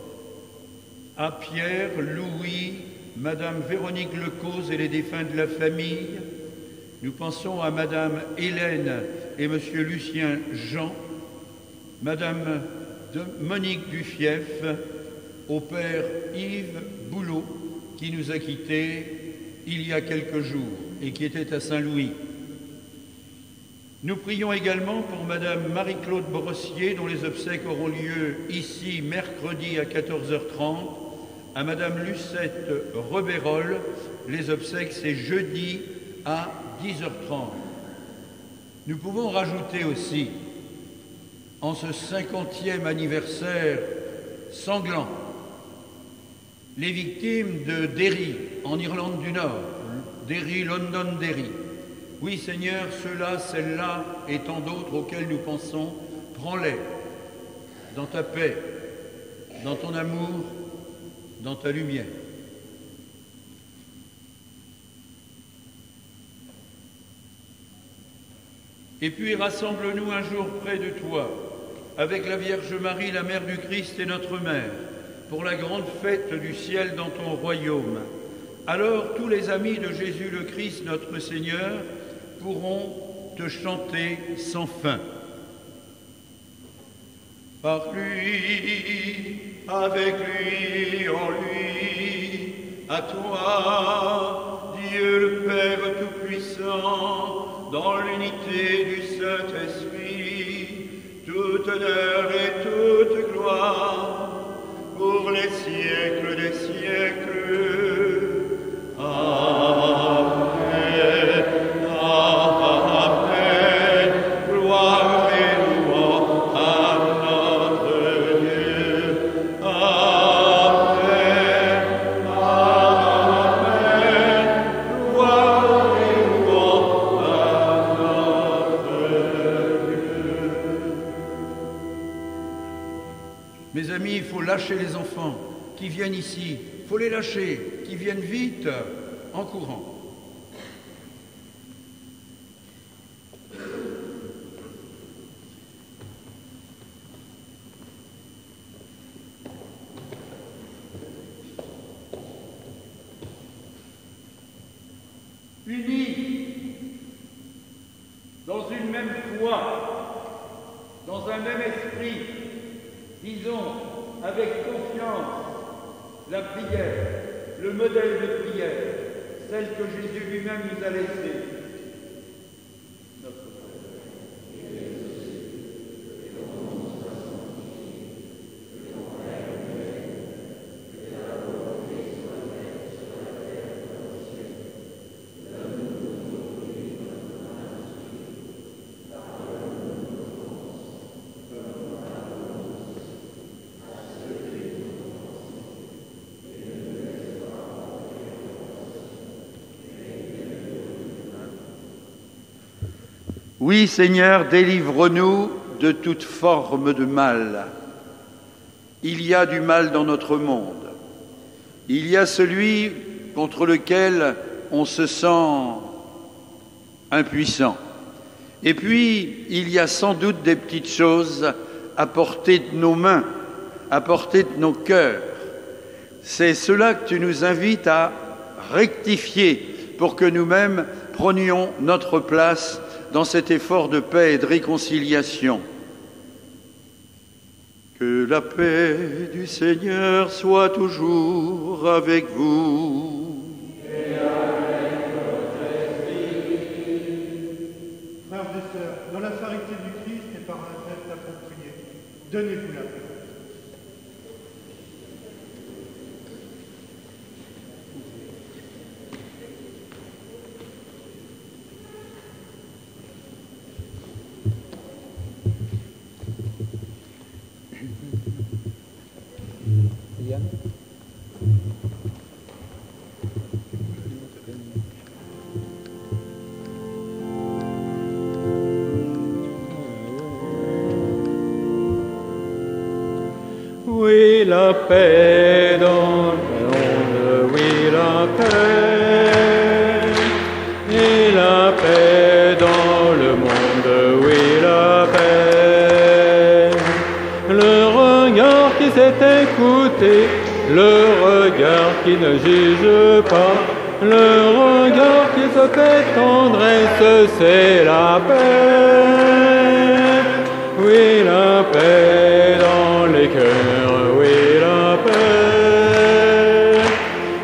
à Pierre, Louis, Madame Véronique Lecause et les défunts de la famille. Nous pensons à Madame Hélène et Monsieur Lucien Jean, Madame Monique Dufief, au Père Yves Boulot, qui nous a quittés il y a quelques jours et qui était à Saint-Louis. Nous prions également pour Madame Marie-Claude Brossier, dont les obsèques auront lieu ici mercredi à 14h30, à Madame Lucette Rebérol, les obsèques c'est jeudi à 10h30. Nous pouvons rajouter aussi, en ce 50e anniversaire sanglant, les victimes de Derry, en Irlande du Nord, Derry, Londonderry. Oui, Seigneur, ceux-là, celles-là et tant d'autres auxquels nous pensons, prends-les dans ta paix, dans ton amour, dans ta lumière. Et puis rassemble-nous un jour près de toi, avec la Vierge Marie, la Mère du Christ et notre Mère, pour la grande fête du ciel dans ton royaume. Alors tous les amis de Jésus le Christ, notre Seigneur, pourront te chanter sans fin. Par lui, avec lui, en lui, à toi, Dieu le Père Tout-Puissant, dans l'unité du Saint-Esprit, toute honneur et toute gloire, pour les siècles des siècles. Amen. Amen. Gloire et louange à notre Dieu. Amen. Amen. Gloire et louange à notre Dieu. Mes amis, il faut lâcher les enfants qui viennent ici. Il faut les lâcher, qui viennent vite, en courant. Unis dans une même foi, dans un même esprit, disons avec confiance la prière, le modèle de prière, celle que Jésus lui-même nous a laissée. Oui, Seigneur, délivre-nous de toute forme de mal. Il y a du mal dans notre monde. Il y a celui contre lequel on se sent impuissant. Et puis, il y a sans doute des petites choses à portée de nos mains, à portée de nos cœurs. C'est cela que tu nous invites à rectifier pour que nous-mêmes prenions notre place dans cet effort de paix et de réconciliation. Que la paix du Seigneur soit toujours avec vous. Et avec votre esprit. Frères et sœurs, dans la charité du Christ et par un geste approprié, donnez-vous la paix. Oui, la paix dans le monde, oui, la paix. Et la paix dans le monde, oui, la paix. Le regard qui s'est écouté, le regard qui ne juge pas, le regard qui se fait tendresse, c'est la paix. Oui, la paix dans les cœurs, oui, la paix.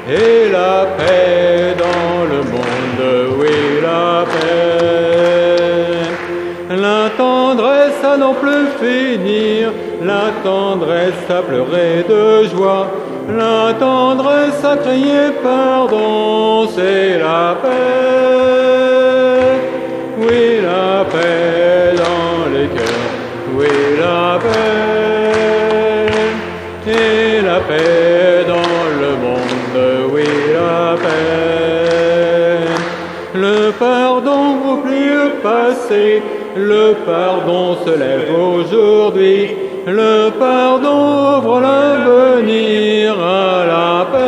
Et la paix dans le monde, oui, la paix. La tendresse à n'en plus finir, la tendresse à pleurer de joie, la tendresse à crier pardon, c'est la paix. Oui, la paix dans les cœurs, oui, la paix. Et la paix dans le monde, oui, la paix. Le pardon oublie le passé, le pardon se lève aujourd'hui, le pardon ouvre l'avenir à la paix.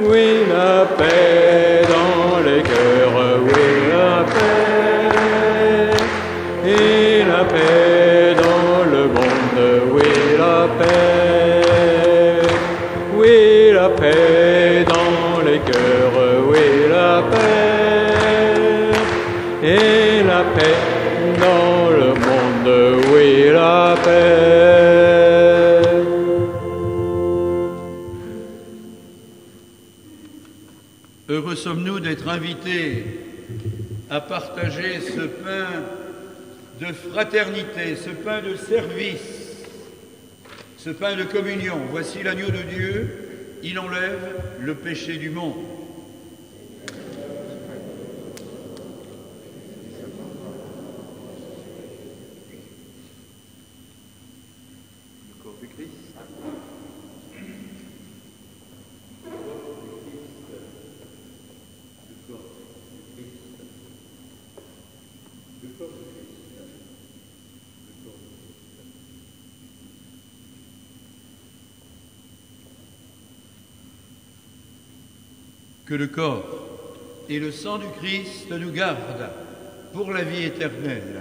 Oui, la paix dans les cœurs, oui, la paix. Et la paix dans le monde, oui, la paix. Oui, la paix dans les cœurs, oui, la paix. Et la paix dans le monde, oui, la paix. Heureux sommes-nous d'être invités à partager ce pain de fraternité, ce pain de service, ce pain de communion. Voici l'agneau de Dieu, il enlève le péché du monde. Le corps du Christ. Que le corps et le sang du Christ nous gardent pour la vie éternelle.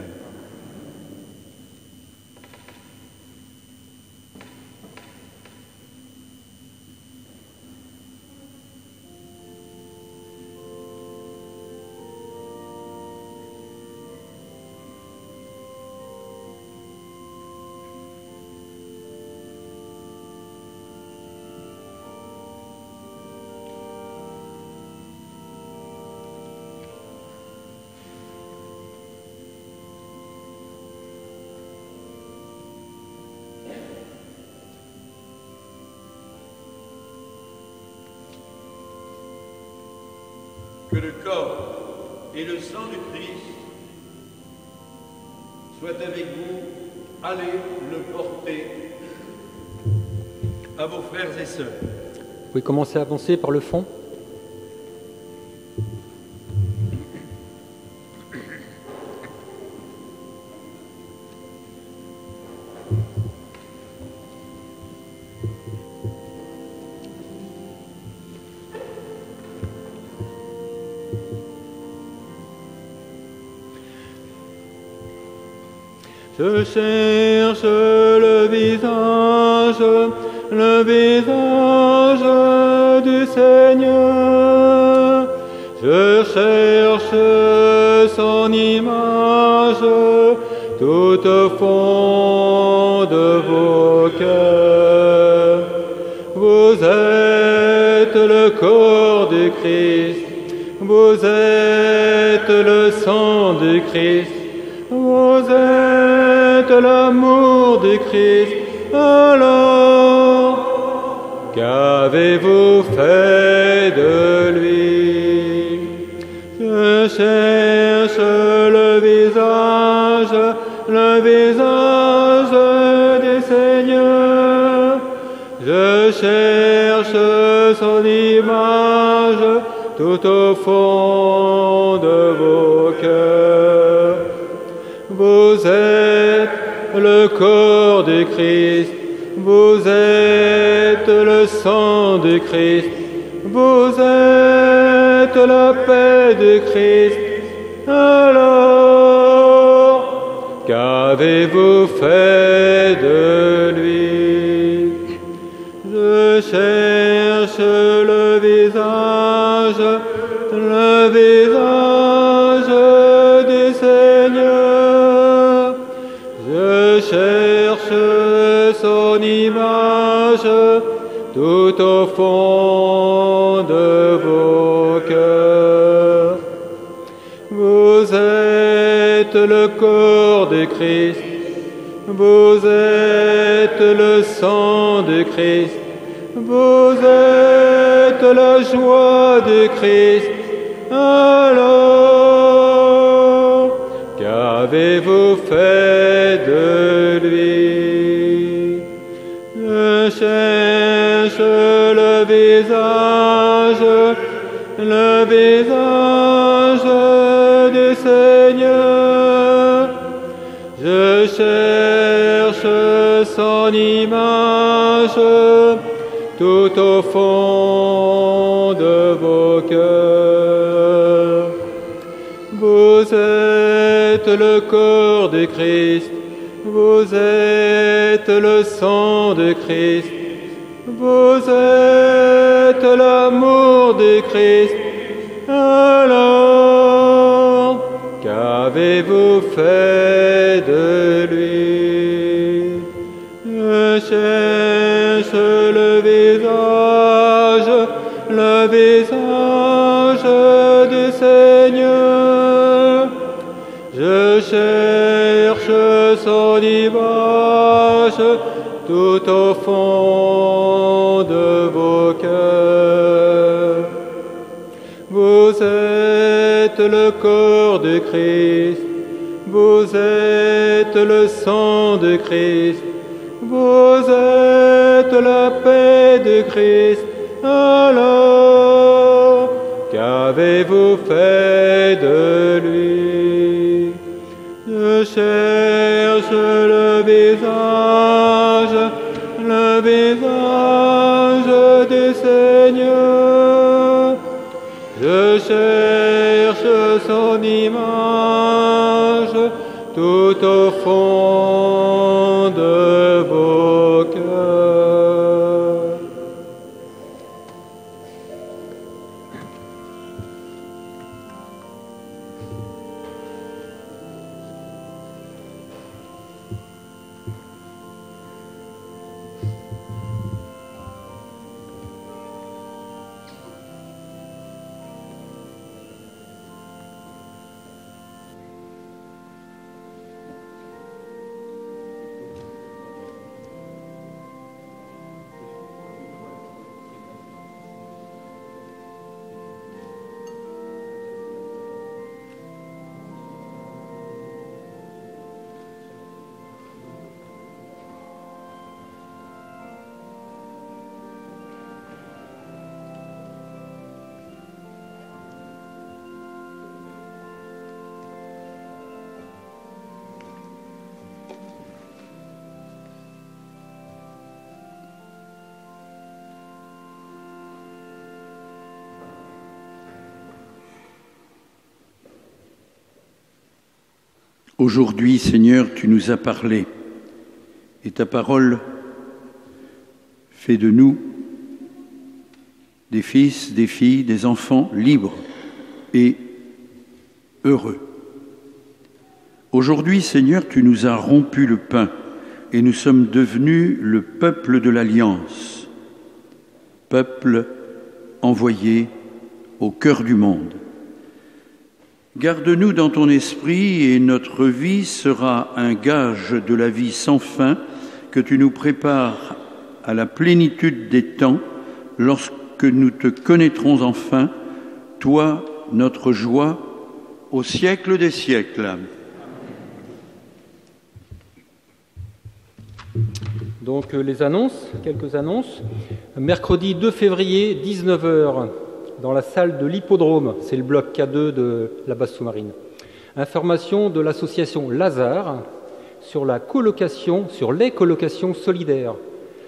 Que le corps et le sang du Christ soient avec vous. Allez le porter à vos frères et sœurs. Vous pouvez commencer à avancer par le fond. Je cherche le visage du Seigneur. Je cherche son image tout au fond de vos cœurs. Vous êtes le corps du Christ, vous êtes le sang du Christ. Vous êtes l'amour du Christ, alors qu'avez-vous fait de lui? Je cherche le visage du Seigneur. Je cherche son image tout au fond de vos cœurs. Vous êtes le corps du Christ, vous êtes le sang du Christ, vous êtes la paix du Christ. Alors, qu'avez-vous fait de lui? Je cherche le visage du Seigneur. Je cherche son image tout au fond de vos cœurs. Vous êtes le corps du Christ, vous êtes le sang du Christ, vous êtes la joie du Christ. Alors, qu'avez-vous fait de lui? Je cherche le visage du Seigneur. Je cherche son image tout au fond de vos cœurs. Vous êtes le corps du Christ, vous êtes le sang du Christ, vous êtes l'amour du Christ. Alors, qu'avez-vous fait de lui? Je cherche le visage du Seigneur. Je cherche son image tout au fond de vos cœurs. Vous êtes le corps du Christ, vous êtes le sang du Christ, vous êtes la paix du Christ. Alors, qu'avez-vous fait de lui? Je cherche le visage du Seigneur. Je cherche son image tout au fond de vos cœurs. Aujourd'hui, Seigneur, tu nous as parlé et ta parole fait de nous des fils, des filles, des enfants libres et heureux. Aujourd'hui, Seigneur, tu nous as rompu le pain et nous sommes devenus le peuple de l'Alliance, peuple envoyé au cœur du monde. Garde-nous dans ton esprit et notre vie sera un gage de la vie sans fin que tu nous prépares à la plénitude des temps lorsque nous te connaîtrons enfin, toi, notre joie, au siècle des siècles. Donc les annonces, quelques annonces. Mercredi 2 février, 19h, dans la salle de l'Hippodrome, c'est le bloc K2 de la base sous-marine. Information de l'association Lazare sur la colocation, sur les colocations solidaires.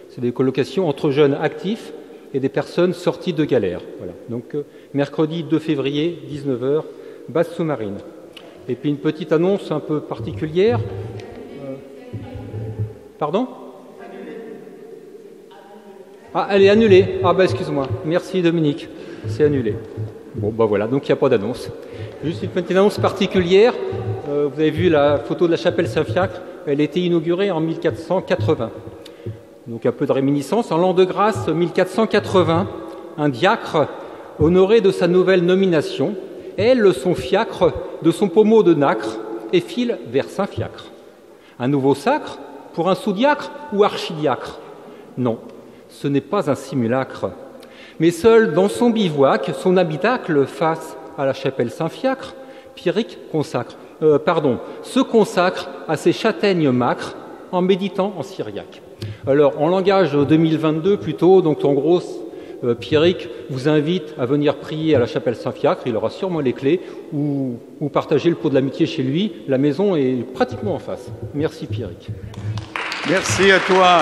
C'est des colocations entre jeunes actifs et des personnes sorties de galère. Voilà. Donc mercredi 2 février, 19h, base sous-marine. Et puis une petite annonce un peu particulière. Pardon ? Ah, elle est annulée. Ah, bah, excuse-moi. Merci, Dominique. C'est annulé. Bon, bah voilà, donc il n'y a pas d'annonce. Juste une petite annonce particulière. Vous avez vu la photo de la chapelle Saint-Fiacre. Elle a été inaugurée en 1480. Donc un peu de réminiscence. En l'an de grâce 1480, un diacre, honoré de sa nouvelle nomination, aile son fiacre de son pommeau de nacre et file vers Saint-Fiacre. Un nouveau sacre pour un sous-diacre ou archidiacre? Non, ce n'est pas un simulacre. Mais seul dans son bivouac, son habitacle face à la chapelle Saint-Fiacre, Pierrick se consacre à ses châtaignes macres en méditant en syriaque. Alors, en langage 2022 plutôt, donc en gros, Pierrick vous invite à venir prier à la chapelle Saint-Fiacre, il aura sûrement les clés, ou partager le pot de l'amitié chez lui. La maison est pratiquement en face. Merci Pierrick. Merci à toi.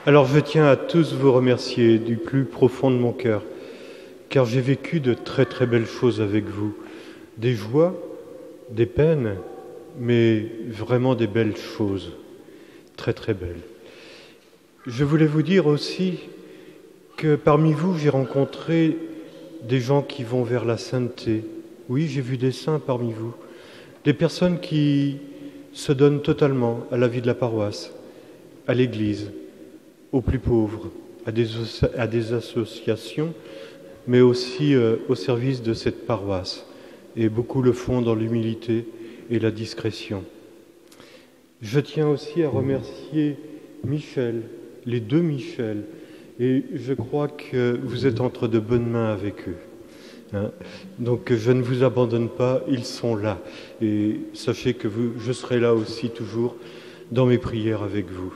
Alors je tiens à tous vous remercier du plus profond de mon cœur, car j'ai vécu de très très belles choses avec vous. Des joies, des peines, mais vraiment des belles choses. Très très belles. Je voulais vous dire aussi que parmi vous, j'ai rencontré des gens qui vont vers la sainteté. Oui, j'ai vu des saints parmi vous. Des personnes qui se donnent totalement à la vie de la paroisse, à l'Église, aux plus pauvres, à des associations, mais aussi au service de cette paroisse. Et beaucoup le font dans l'humilité et la discrétion. Je tiens aussi à remercier Michel, les deux Michel, et je crois que vous êtes entre de bonnes mains avec eux. Hein. Donc je ne vous abandonne pas, ils sont là. Et sachez que je serai là aussi toujours dans mes prières avec vous.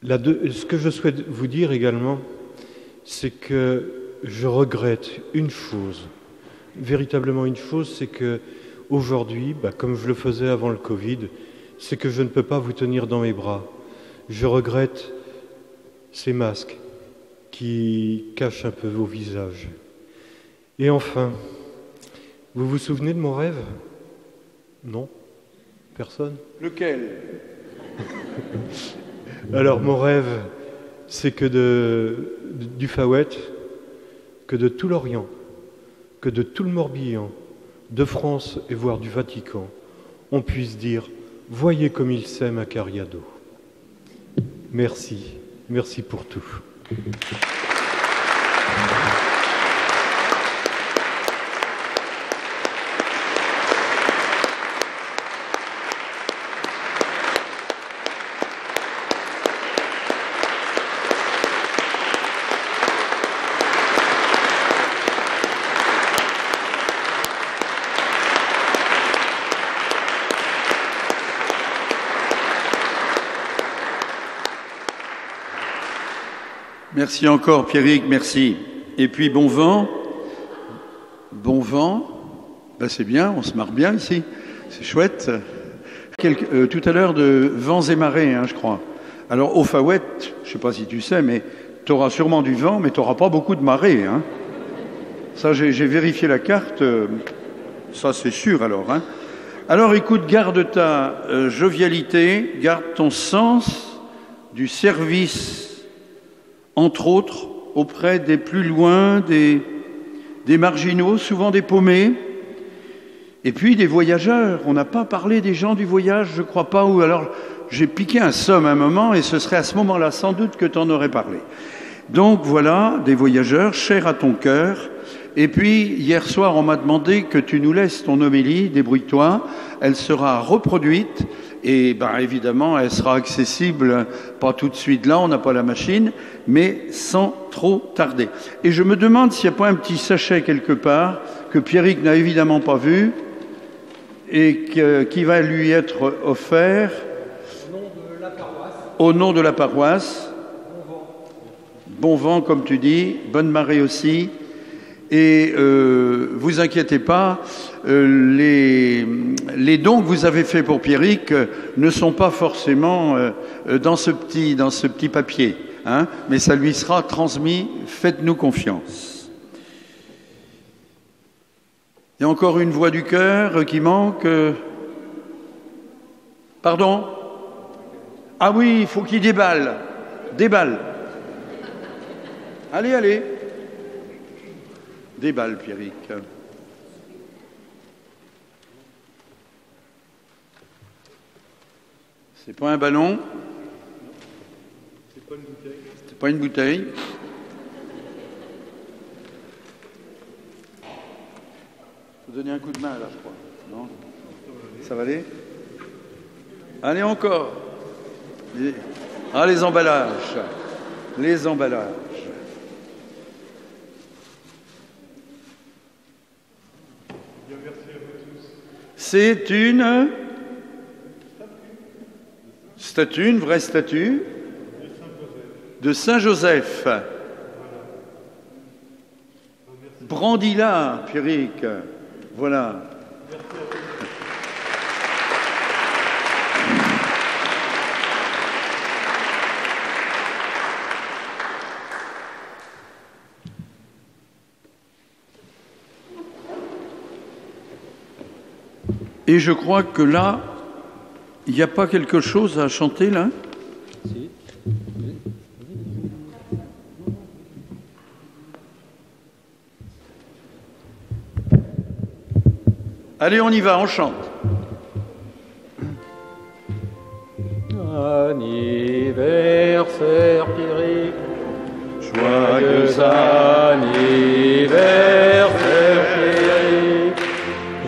Ce que je souhaite vous dire également, c'est que je regrette une chose, véritablement une chose, c'est que aujourd'hui, comme je le faisais avant le Covid, c'est que je ne peux pas vous tenir dans mes bras. Je regrette ces masques qui cachent un peu vos visages. Et enfin, vous vous souvenez de mon rêve? Non? Personne? Lequel? Alors, mon rêve, c'est que du Faouët, que de tout l'Orient, que de tout le Morbihan, de France et voire du Vatican, on puisse dire « Voyez comme il s'aime à Cariado ». Merci, merci pour tout. Merci encore, Pierrick, merci. Et puis, bon vent. Bon vent. Ben, c'est bien, on se marre bien ici. C'est chouette. Tout à l'heure de vents et marées, je crois. Alors, au Fawet, je ne sais pas si tu sais, mais tu auras sûrement du vent, mais tu n'auras pas beaucoup de marées. Ça, j'ai vérifié la carte, ça c'est sûr alors. Alors, écoute, garde ta jovialité, garde ton sens du service, entre autres, auprès des plus loin, des marginaux, souvent des paumés, et puis des voyageurs. On n'a pas parlé des gens du voyage, je ne crois pas, ou alors j'ai piqué un somme à un moment, et ce serait à ce moment-là sans doute que tu en aurais parlé. Donc voilà, des voyageurs, chers à ton cœur. Et puis, hier soir, on m'a demandé que tu nous laisses ton homélie, débrouille-toi. Elle sera reproduite, et évidemment, elle sera accessible, pas tout de suite là, on n'a pas la machine, mais sans trop tarder. Et je me demande s'il n'y a pas un petit sachet quelque part, que Pierrick n'a évidemment pas vu, et qui va lui être offert au nom de la paroisse. Bon vent, comme tu dis, bonne marée aussi. Et vous inquiétez pas, les dons que vous avez faits pour Pierrick ne sont pas forcément dans ce petit papier, mais ça lui sera transmis, faites-nous confiance. Il y a encore une voix du cœur qui manque. Pardon ? Ah oui, il faut qu'il déballe. Déballe. Allez. Déballe, Pierrick. C'est pas un ballon. C'est pas une bouteille. Faut donner un coup de main là, je crois. Non ? Ça va aller ? Allez encore. Les emballages. Les emballages. C'est une statue, une vraie statue de Saint-Joseph. Brandis-la, Pierrick. Voilà. Et je crois que là, il n'y a pas quelque chose à chanter, là ? Si. Allez, on y va, on chante. Anniversaire, Pierrick. Joyeux anniversaire, Pierrick.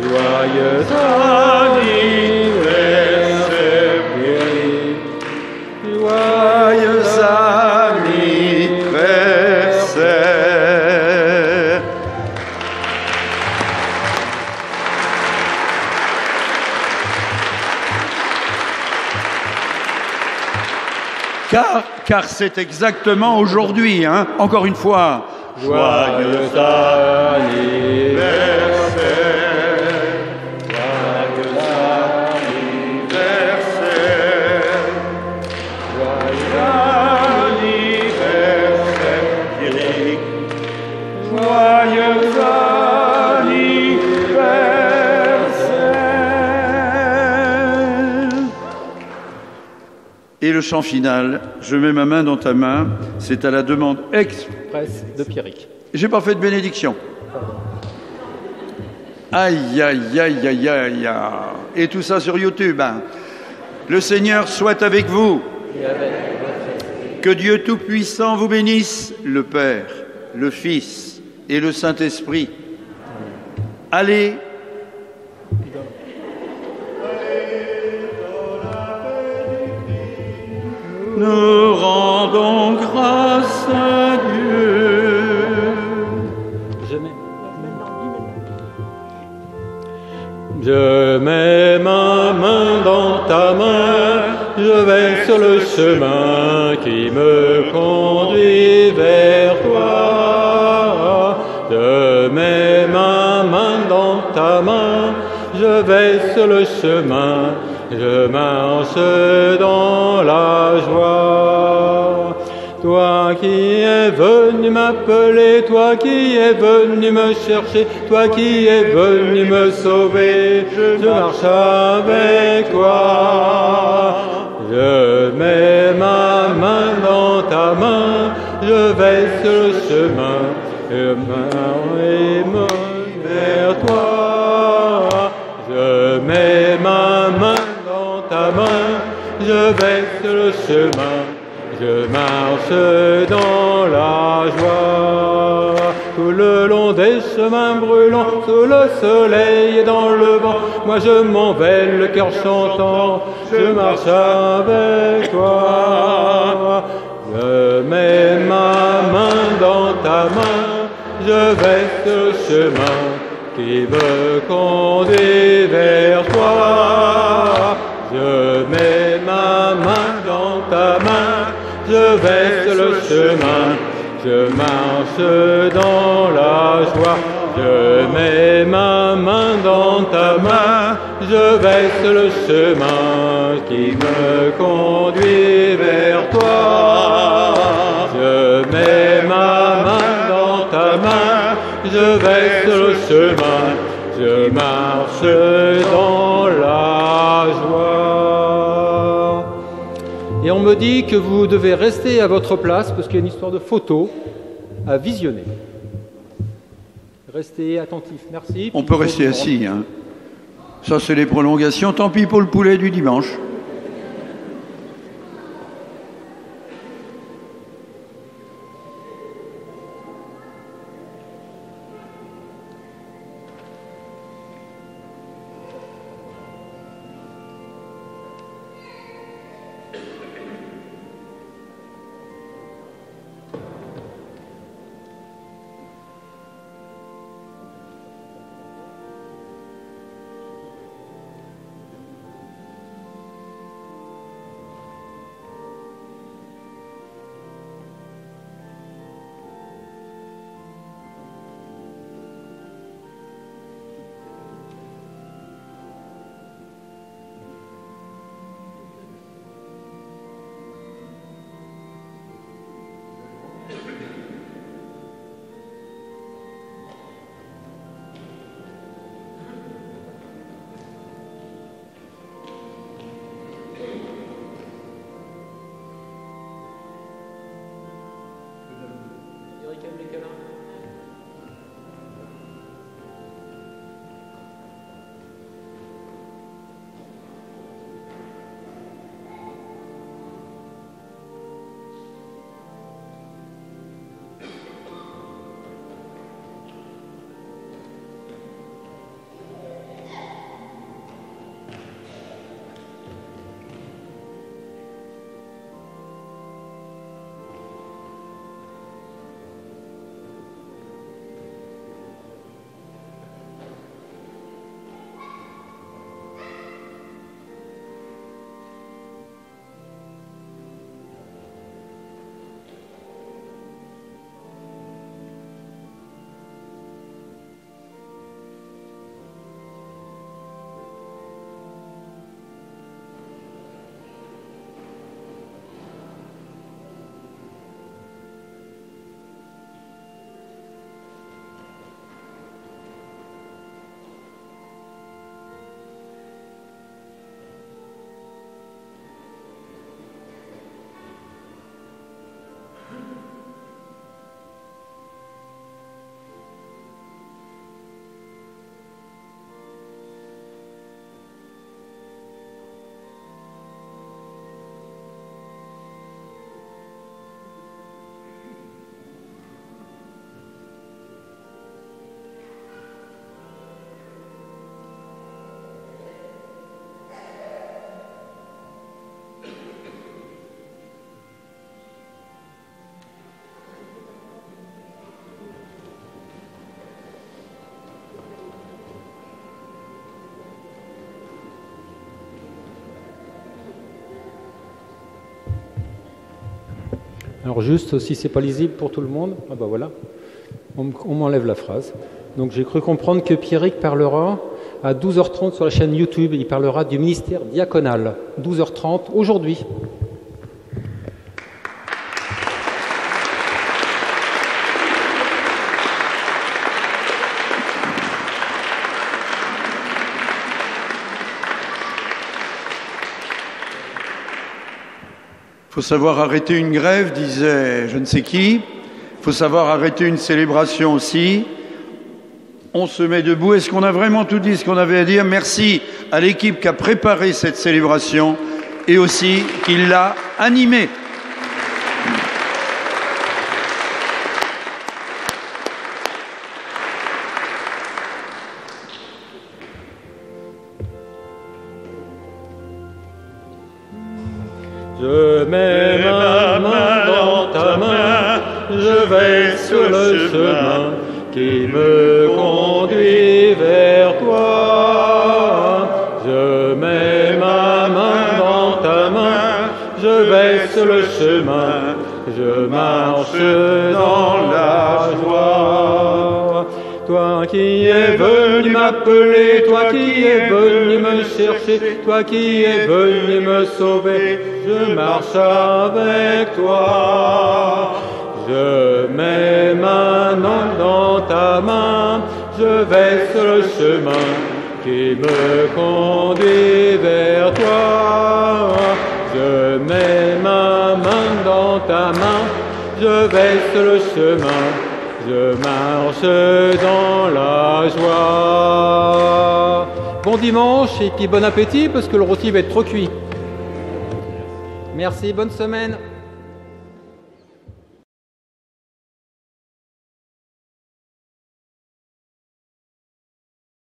Joyeux anniversaire, Pierrick. Joyeux anniversaire. Car c'est exactement aujourd'hui, encore une fois. Joyeux anniversaire. Et le chant final, je mets ma main dans ta main, c'est à la demande expresse de Pierrick. J'ai pas fait de bénédiction. Aïe, aïe, aïe, aïe, aïe. Et tout ça sur YouTube. Le Seigneur soit avec vous. Que Dieu Tout-Puissant vous bénisse, le Père, le Fils et le Saint-Esprit. Allez. Nous rendons grâce à Dieu. Je mets ma main dans ta main, je vais sur le chemin qui me conduit vers toi. Je mets ma main dans ta main, je vais sur le chemin je marche dans la joie. Toi qui es venu m'appeler, toi qui es venu me chercher, toi qui es venu me sauver, je marche avec toi. Je mets ma main dans ta main, je vais sur le chemin, je m'arrête vers toi. Je mets ma main dans ta main, je vais sur le chemin, je marche dans la joie. Tout le long des chemins brûlants, sous le soleil et dans le vent, moi je m'en vais le cœur chantant, je marche avec toi. Je mets ma main dans ta main, je vais sur le chemin qui me conduit vers toi. Je mets ma main dans ta main, je vais sur le chemin, je marche dans la joie. Je mets ma main dans ta main, je vais sur le chemin qui me conduit vers toi. Je mets ma main dans ta main, je vais sur le chemin, je marche dans la joie. Et on me dit que vous devez rester à votre place parce qu'il y a une histoire de photo à visionner. Restez attentifs, merci. On peut rester assis, hein. Ça, c'est les prolongations. Tant pis pour le poulet du dimanche. Alors juste, si c'est pas lisible pour tout le monde, ah ben voilà, on m'enlève la phrase. Donc j'ai cru comprendre que Pierrick parlera à 12h30 sur la chaîne YouTube. Il parlera du ministère diaconal. 12h30 aujourd'hui. Il faut savoir arrêter une grève, disait je ne sais qui. Il faut savoir arrêter une célébration aussi. On se met debout. Est-ce qu'on a vraiment tout dit ce qu'on avait à dire? Merci à l'équipe qui a préparé cette célébration et aussi qui l'a animée. Je mets ma main dans ta main, je vais sur le chemin qui me conduit vers toi. Je mets ma main dans ta main, je vais sur le chemin, je marche dans la joie. Toi qui es venu m'appeler, toi qui es venu me chercher, toi qui es venu me sauver, je marche avec toi. Je mets ma main dans ta main, je vais sur le chemin qui me conduit vers toi. Je mets ma main dans ta main, je vais sur le chemin, je marche dans la joie. Bon dimanche et puis bon appétit parce que le rôti va être trop cuit. Merci, bonne semaine.